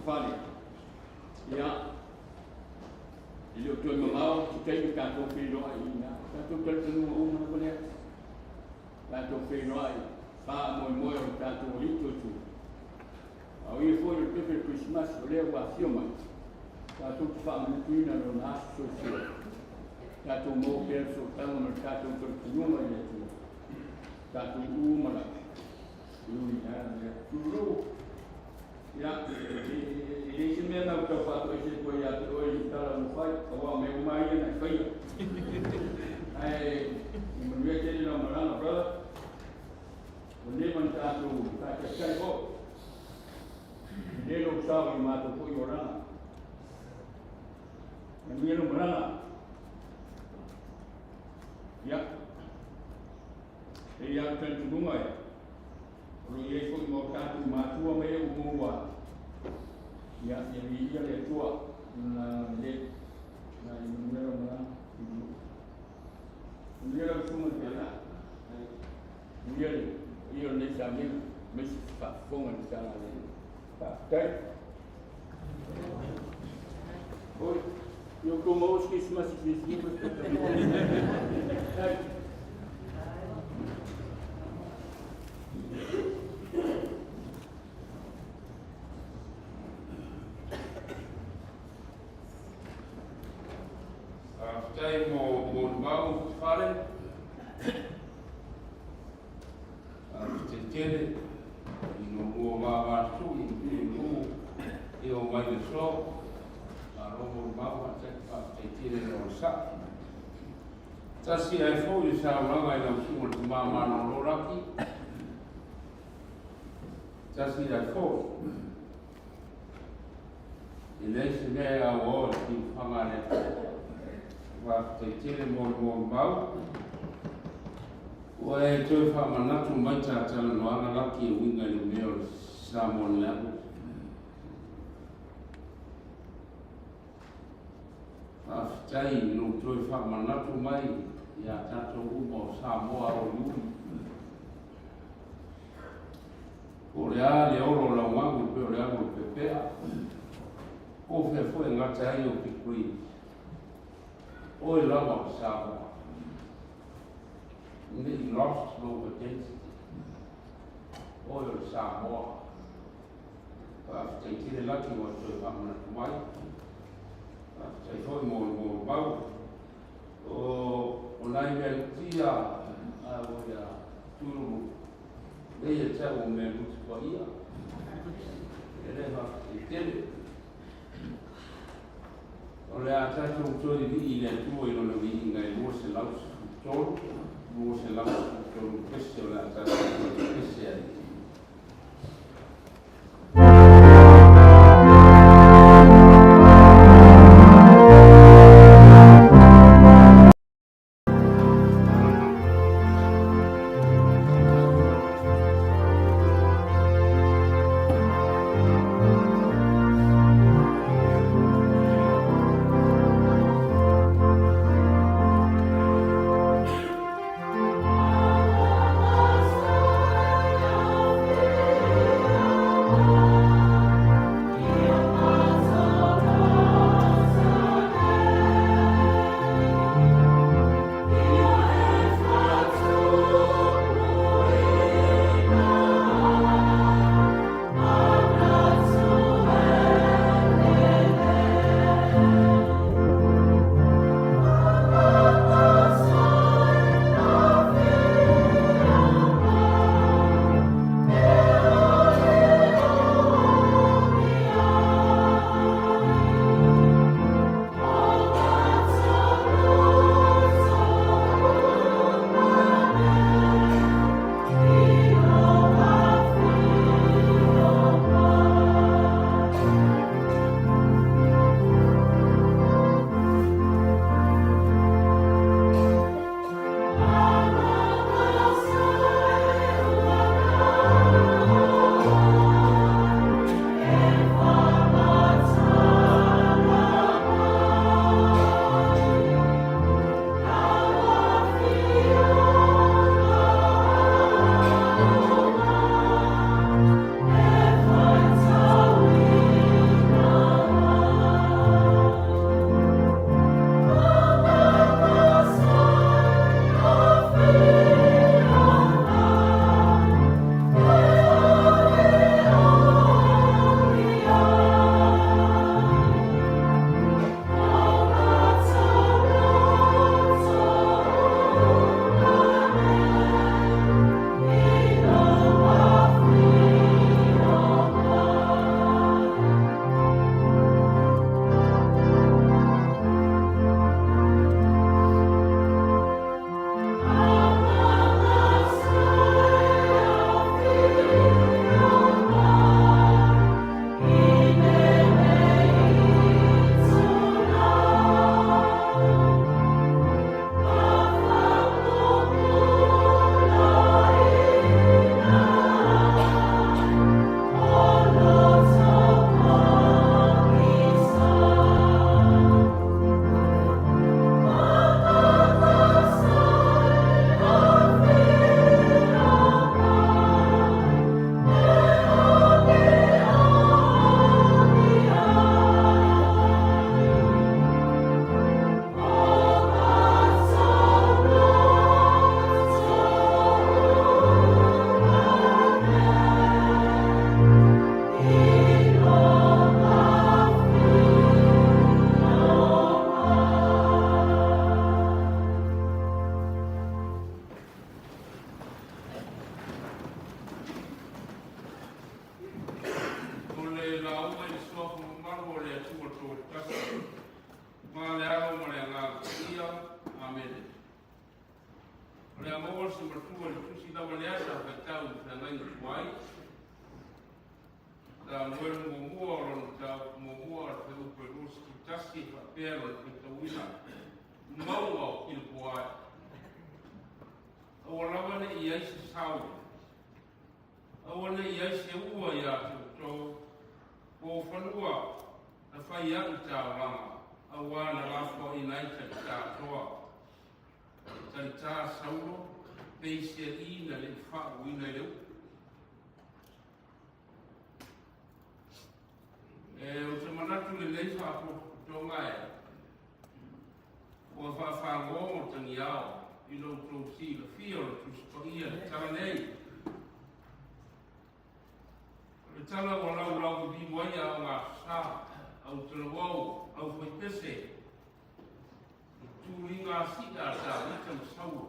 whare. Ia. I leo tui mamau, ki teimi kātou whiroa i ngā. Kātou kaltanu o ngā wale. tātou whenua ai, wha moe o tātou rito tu. Au ia foi o pepe Christmas o lea wa fio mai. Tātou te whaamanutuina no nā asu sio. Tātou mō perso tanga no tātou kortinuma i atu. Tātou umara. Iui nā, Tuilulu'u. Ia, i se mea nau tau whātua i se koe ia te oi i tala no whai, kawa me umai ia nai whaia. Ai, i manuia tēne na marana, brother. O neman tātou kātai ho. Nelo usau i mātou pui o rana. Manuia no marana. Ia. E ia tantununga e. Olo i eifo i mō tātou mātua mea u mōua. Ia, ia le tua. Nā le. Nā i manuia no marana. Manuia no sunga te ana. Manuia le. Ia le sa mea. Mesi whafonga ni tāna le. Okay. Oi, eu como hoje que isso mas vizinho. After mo mau fare. Tele no mo ma tu no e o mai de so a robo ma te pa te tire no sa ta si ai fo i sa ma ai no su mo ma no lo raki ta si ai fo e lei se ne a o ti fangane va te tire mo ma o e toi whamanatu mai tātala no anga laki e winga i meo Samoan Methodist. Whawhitai no toi whamanatu mai i a tātou uma o Samoa o Iui. O rea le oro la wangu pe o rea mo pepea. O whewhoi ngata ai o pikui. O e lama o Samoa. He lost no identity. Oil Samoa. After taking a lucky one to come and white. After I told more about. Oh, when I went to Tuilulu'u, they tell me who's for here. And then I did it. Only I tried to show you the two in the meeting. I was allowed to talk. Was allowed to question that Christianity. Oh Le amor se matua le tusi la waleasa pe tau na ngai tuai. La muer mua ron tau mua te upe rus ki tasi pa pero ki tawina. Maua ki le puai. Awalawane i aisi sau. Awane i aisi ua ia to ko whanua na whai atu tā rama. Awana lafo i naita tā toa. Tari tā sauro, peisia ina le whau ina leu. O te manatu le nei whapo tonga e. O whawhango o tangi ao, i lo tō si le fio le tusipaia le tala nei. Le tala o lau di wai au ngā sā, au tala wau, au whaipese. Tūri ngā sita tā, ita msauro.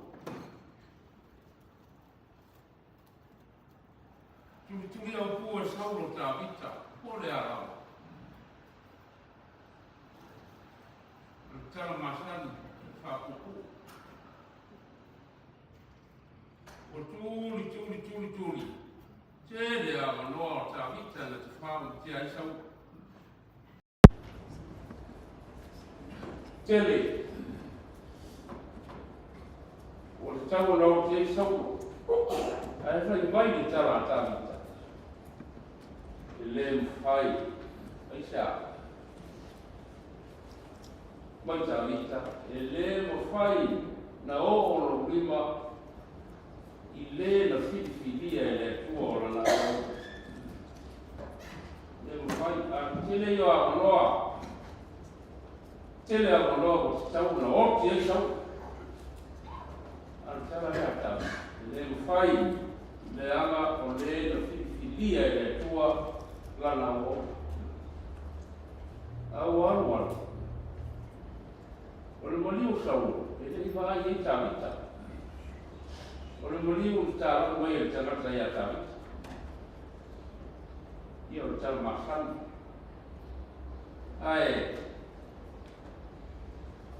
Tūri au pua sauro tā vita, pole arau. Tala masani, whakuku. O tūri. Tere a manoa tā vita na te whau te aisau. Tere. O le tau nau te aisau. Ai whai mai ni tala tā vita. E le mwhai. Aisa. Mai tā vita. E le mwhai na o rima. I le na whiwhiria e le tua o rana au. Le mwhai, a tele i o a manoa. Tele a manoa o te tau na o te aisau. An tala rea tau. Le mwhai, le anga o le na whiwhiria e le tua rana au. Au aru. O le moliu sau, e te i whaai e tā vita. O le moliu le tā mai e tangata ia tā vita. Ia o le tā masani. Ai,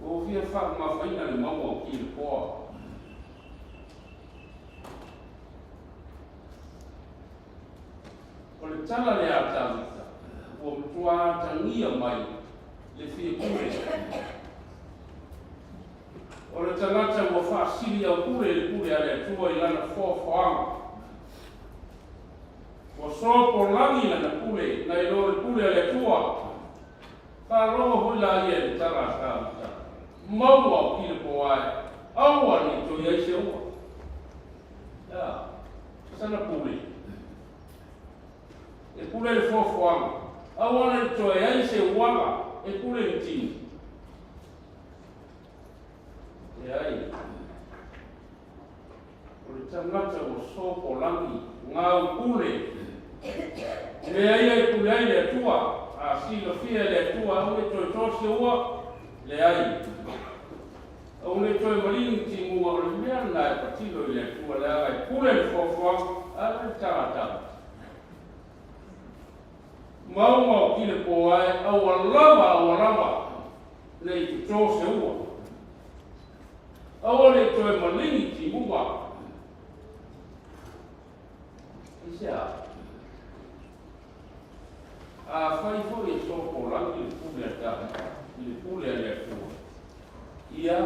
o fia whaka mawhaina le maua o ki le poa. O le tala le a tā vita, o mtua tangia mai le fia kure. O le tangata ua whaasiri au kure le kure ale atua I lana whawhanga. O sopo langi lana kure, na ilo le kure ale atua. Wharoa hui la ia le tara tāwita. Maua o ki le poai, aua ni to iai se ua. Ia, sana kure. E kure le whawhanga. Aua ni to iai se uanga, e kure le tini. E ai, o le tangata o sopo langi, ngau kule. Me ai ai kule ai le atua, a sila fia le atua, au le toi tose ua, le ai. Au le toi marini timua, o le mea na e patilo I le atua, le ai kule le whawhang, a le tangata. Mauma ki le poai, au alama, le I tose ua. Awale toe malingi ti mua. Isia. A whai hoi e soko rangi le pule a tā. Le pule a le atua. Ia.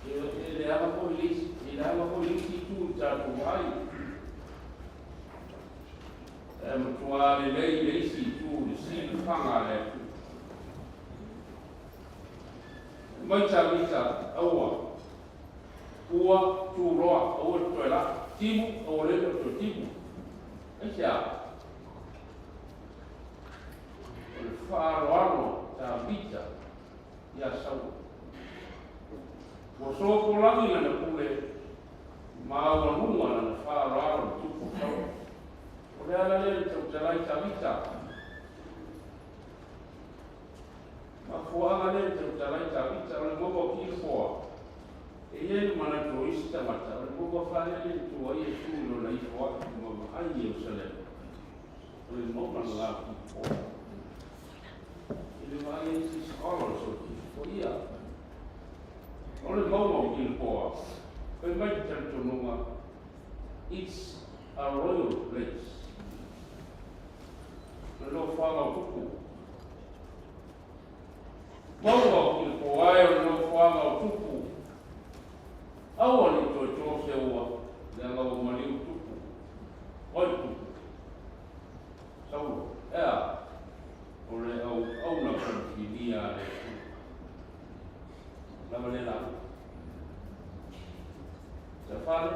E le ama hoi lisi. E le ama hoi lisi tu tātu hai. E matua le lei lisi tu le sili whanga le atua. Mai tā mita aua. Ua tu roa o le toela timu o le to timu asia o le wharoano ta vita ia sau o soko langi na pule maua nunga na wharoano tupu sau o le ala le tau talai ta vita ma fuanga le tau talai ta vita o le mogo ki poa e ele mana to ista mata o mo fa le to ai e tu no lai fo mo ai e o sale o le mo mana la ki po ele vai e si scola so ki po ia o le mo ki po Poi mai tanto nunga. It's a royal place. No whanga tuku. Maua ki ko ai no whanga tuku. Awa ni to se ua. Le nga o mali tuku. Oi tuku. Sau. Ole au na konfinia le. Lama le la. Safari.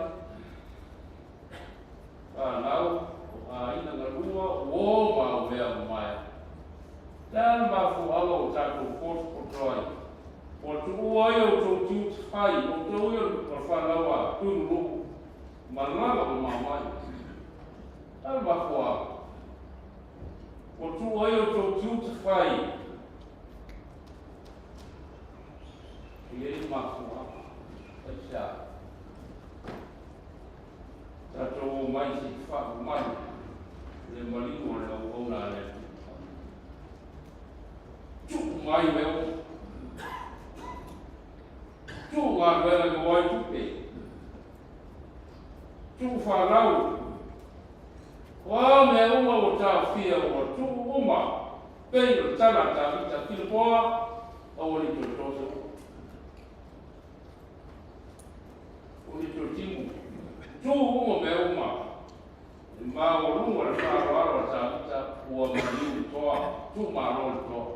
Nau, ina ngalua, o vea mai. Dan mafu ala o tato port portoi. Portu ai o tō tiut hai, o tō ia o whanawa, Tuilulu'u, mananga o mamai. Dan mafu ala. Portu ai o tō tiut hai. Ia mafu ala. Aisha. Tato mai si wha mai. Le malino le au ona le. Tuk mai meo. Tuk ngā wera ke wai tupe. Tuk whanau. Wā mea uma o tā whia o tuk uma. Pei o tana tā vita kilipoa. Awani to Toso. Oni to timu. Tu uma mea uma. Ma o lunga le wharoaro ta vita ua mariu toa. Tu maro le toa.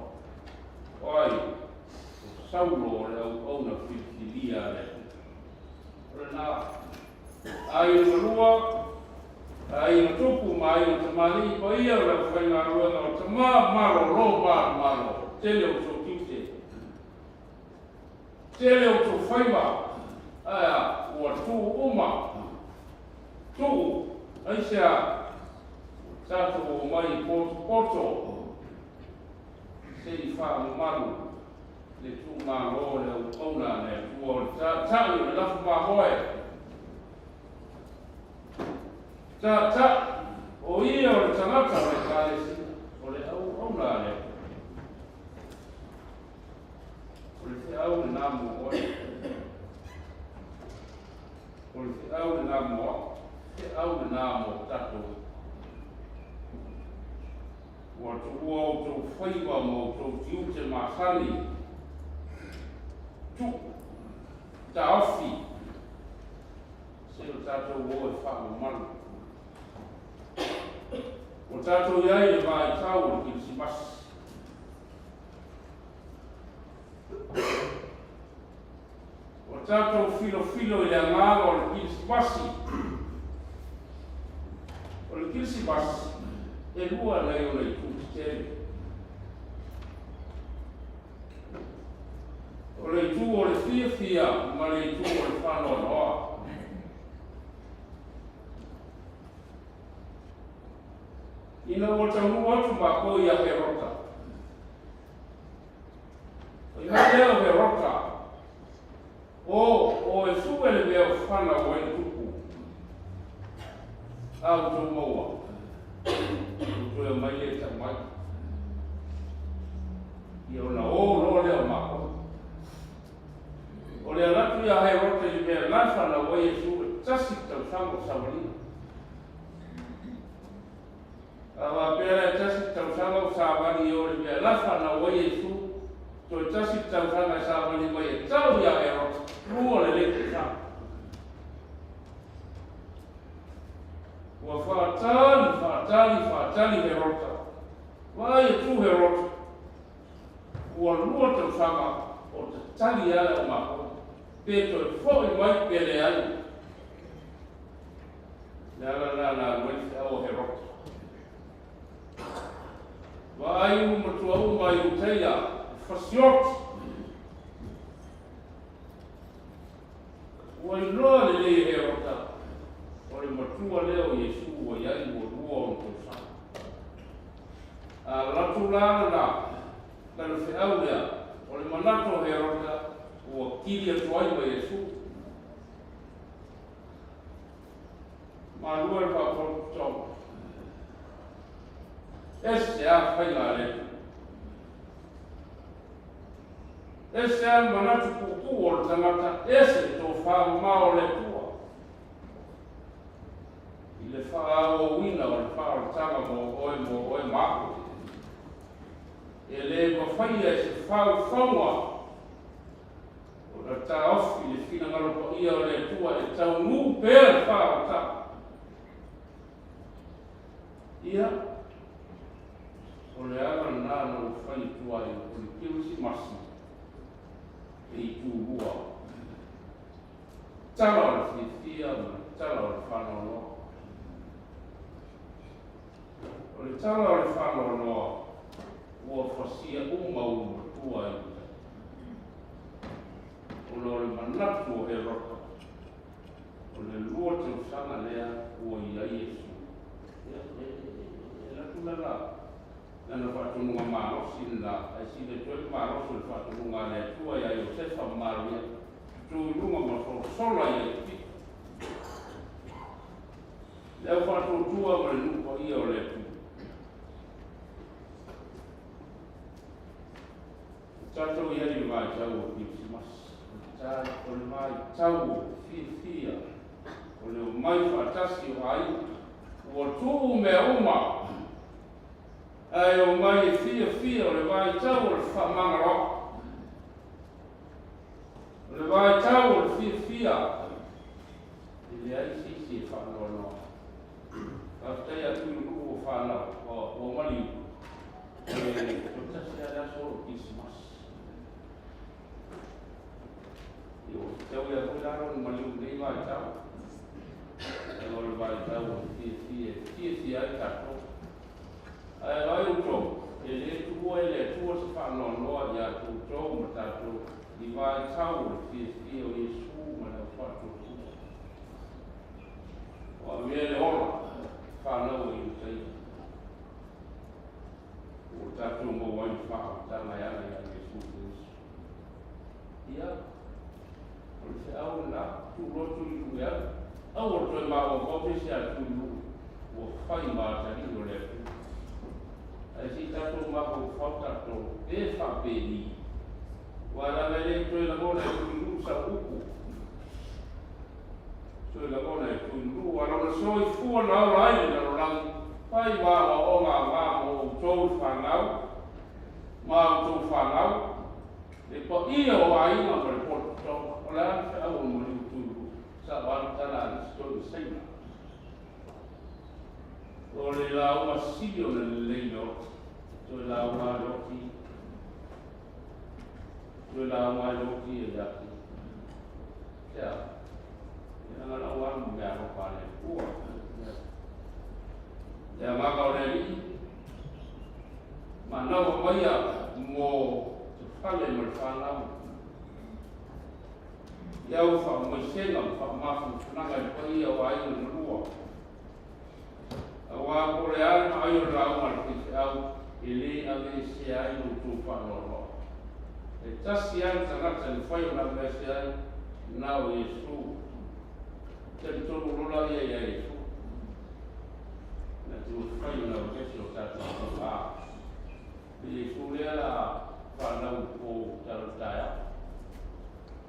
Oi, saulo le au auna whiwhiria le. Ore nā. Ai o lua. Ai o tupu mai o tamari. Pa ia o le whainga ruenga o tama maro lo maro. Tele o so kite. Tele o so whaiwa. Aia, ua tu uma. Tu, aisea, tato o mai poto, se i wha maru, le tu ngā ro le au kauna le tua o tāi o le lafu mā hoe. Ta, o ia o le tangata me kāle si, o le au kauna le. O le te au le nāmu hoe. O le te au le nāmu hoe. Te au le nā mo tato. Ua tu ua o tō whaiwa mo tō tiu te mahani. Tu, ta awhi. Se o tato o e whaka manu. O tato iai e vai tau o ki si masi. O tato filo i a ngālo o ki si masi. O le kisi basi, e lua nei o nei tuti tēne. O le tu o le fia, ma le tu o le whanoa noa. Ina o tamu atu mako i a he roka. O i hea o he roka. O e fuele mea o whana o e tupu. Au tō maua. Tō e mai e ta mai. I o na o leo mako. O le alatu ia hei rota i mea lafa na wai e su e tasi tau sango sawarina. Awa pēra e tasi tau sango sawari i o le mea lafa na wai e su tō e tasi tau sango sawari mai e tau ia hei rota. Rua le leke sango. Ua whaatali he rota. Wai e tū he rota. Ua lua tau sanga o te tali ala o mako. Pēto e whoi mai pere ai. Nā, wenti au he rota. Wai umatu au mai u teia. Whasiot. Ua i loa le le he rota. O le matua leo Yesu o iai o rua o tosa. Latu lana na le whiau lea, o le manato he rota o kiri atu ai wa Yesu. Ma lua le whakoro tonga. Ese a whainga le. Ese a manatu kuku o le tangata, ese tō whamao le tua. I le whaao wina o le whao tanga mo oe mako. E le mawhaia e se whao whaua. O la ta ofi le whina ngalopo ia o le tua e tau ngu pēr whao tanga. Ia, o le ala nana o whai tuai o le kiusi masi e i tūrua. Tala o le whiwhia, tala o le whanono. O le tala o le whanono, ua whasia umau tuai. O le manatu o he roka. O le lua te usanga lea ua ia Iesu. Lala, nana whatunga marosi na, ai si le tue marosi le whatunga le tua ia Iosefa Maria, Tuilulu'u ma sola ia i pi. Leo whatutua ma le nuko ia o le pi. Tatou ia ni mai tau o Christmas, o le mai tau o fia, o le mai whatasi o ai, o tuu me uma, ai o mai fia o le vai tau o le whamangaro. O le vai tau o le fia. I le ai sisi e whanoronoa. Aftai a Tuilulu'u o whanau o mali. E o tasi a raso o Christmas. I o tau ia koilaro ni mali nei vai tau. E o le vai tau o fia ai tato. Ai ai o tō, e le tua se whanonoa ia tō tō ma tātou i vai tau o fia o Iesu ma na whātou. O a mea le ora, whanau i utai. O tātou mo wai whao, tāna iana ia Iesu Christ. Ia, o le se au na, tū rotu i uia, au o toi mā o kote se a Tuilulu'u, o whai mā tari o le pu. Ai si tatou mako whatato e whapeni. Wala mele tue la mona e Tuilulu'u sa uku. Tue la mona e Tuilulu'u. Wala na soi fua na aura aile na rolangi. Pai wawa o ngā mamo o tōu whanau. Mā o tōu whanau. E pa ia o aina ma le poto. O le ane wha au mo liu Tuilulu'u. Sa wala tala ni stoi seina. O le lau masio na le leino. Tue lau ngā roti. Tue lau ngā roti e yaki. Tea. Ia ngā lau anu mea hopane. Ua. Ia maka o le li. Ma nawa maia mo te whale ma le whanau. Ia u wha moisenga wha mafu tunanga i paia o aina na rua. A wā kore ana ai o rau ma le kise au. E le ave se ai no tū whanoro. E tasi ai tangata ni whai o na me se ai, nao Iesu. Te tonu rola ia ia Iesu. Na tu whai o na kese o tatu o a. E Iesu lea la whanau o tarataia.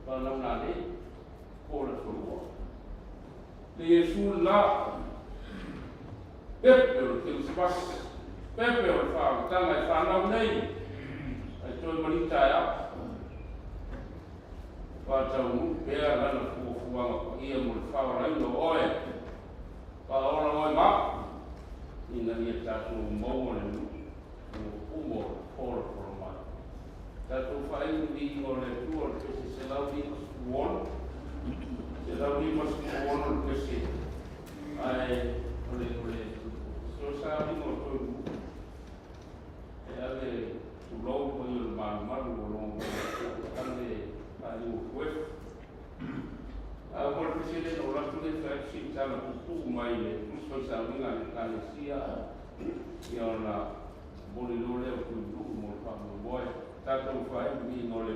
Whanau nane, ko la whanua. Le Iesu la, pepe o te usipasi. Pepe o le whaakatanga i whanau nei. Ai toi manita e a. Whātau nu, pēr lana fuafuanga pa ia mo le whaaraino oe. Whaora oe ma. Ina ia tātou maua le nu. O umo kora kora mai. Tātou whainu i o le tua le pese se lau ni maskuona. Se lau ni maskuona le pese. Ai, ole. So sabi mo toi nu. E ave tu lou ko i le maru o longo. Ande ai o kuef. A o le pese o la tu le fleksi tala putu mai le. Tuso sa winga le kalesia. Ia ona boli lole o Tuilulu'u mo le whamoboe. Tātou whai mi no le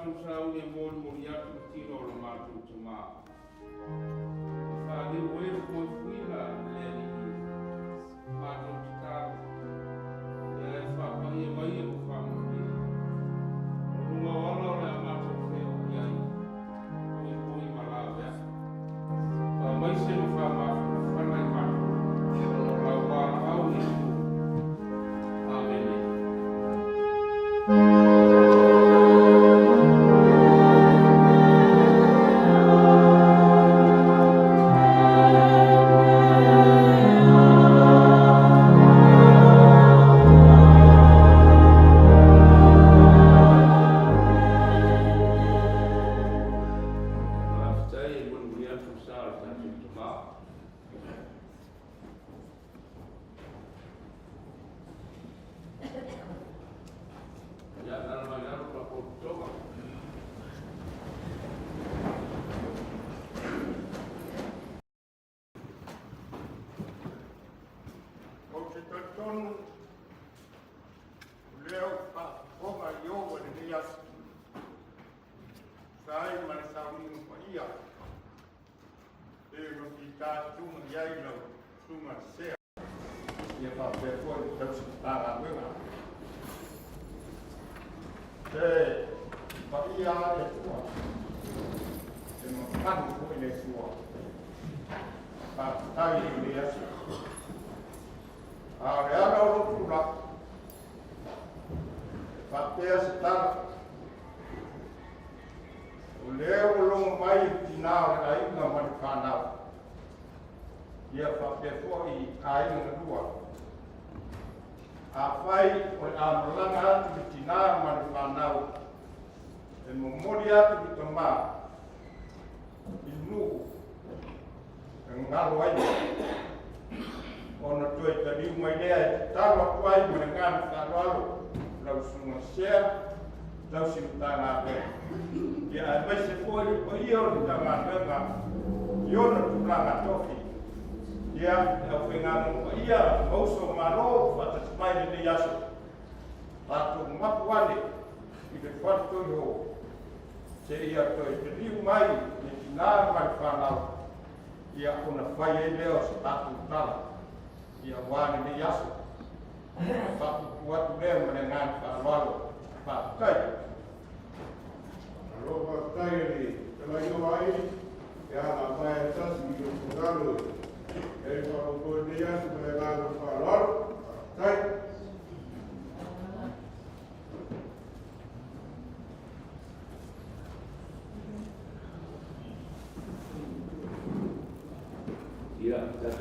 mātou sau e mōri atu tino o mātou te mā. Whāni oe koe whina le ni mātou te tāu. E ai whāpai e mai e o whāmaki. Runga wala o lea mātou wheo ki ai. Koe malawea. Wha mai se no whāmafu whanai mātou. Rau wākau ni su. Amen.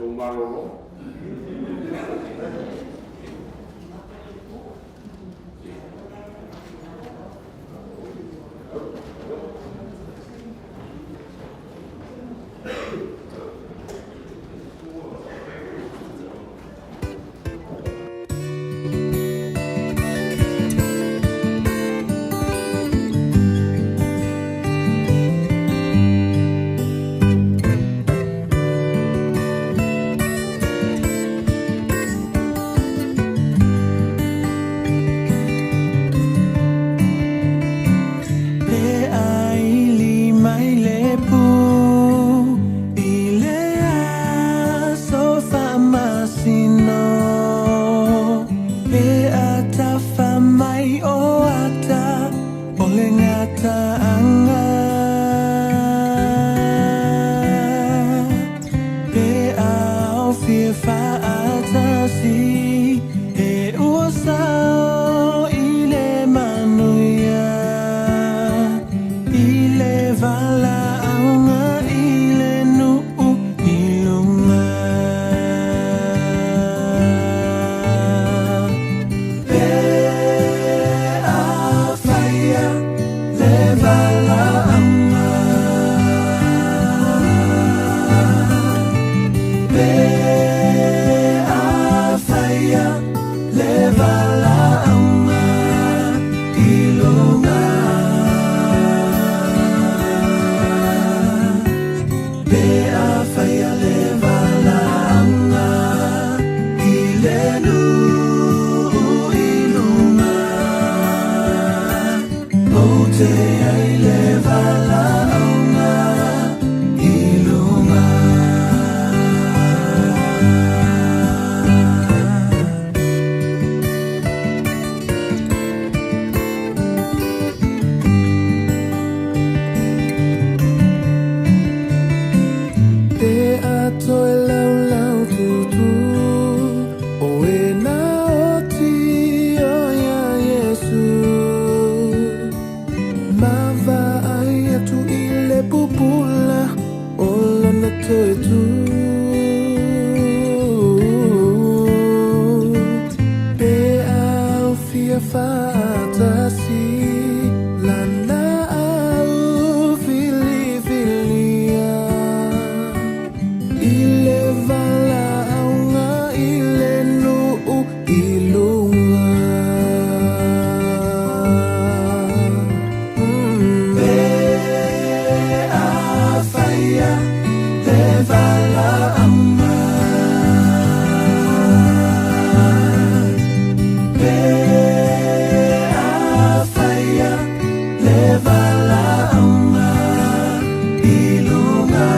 Tuilulu'u fatasi lana au fili-filia ile vala aunga ile nu'u ilunga Be afaya le vala aunga Be afaya le vala aunga ilunga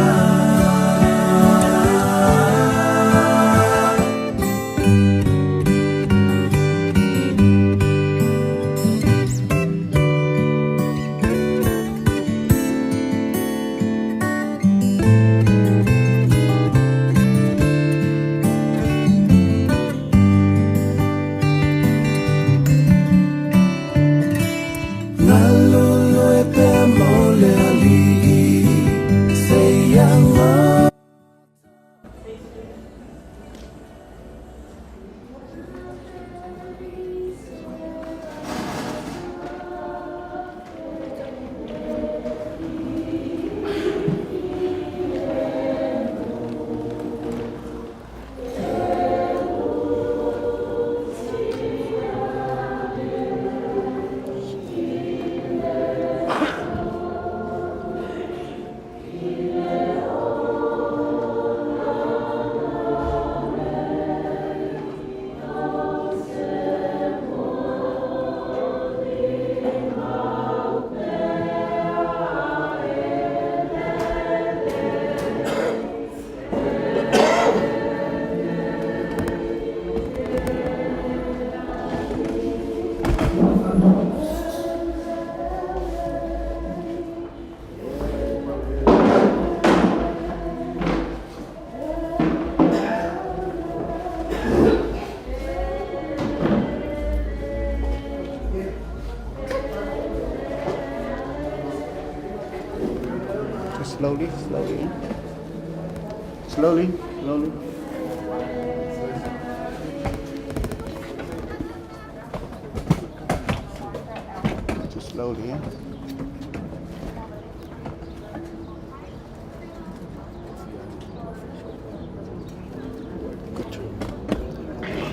Nalulu epe mole ali sayang Just slowly, slowly. Slowly, slowly. Just slowly, yeah. Good job.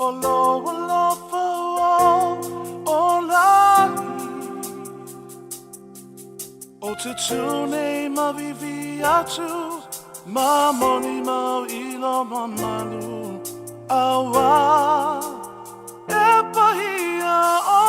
lo fo o la o te tune ma vivi atu ma moni mau ilo mamalu awa e pahia o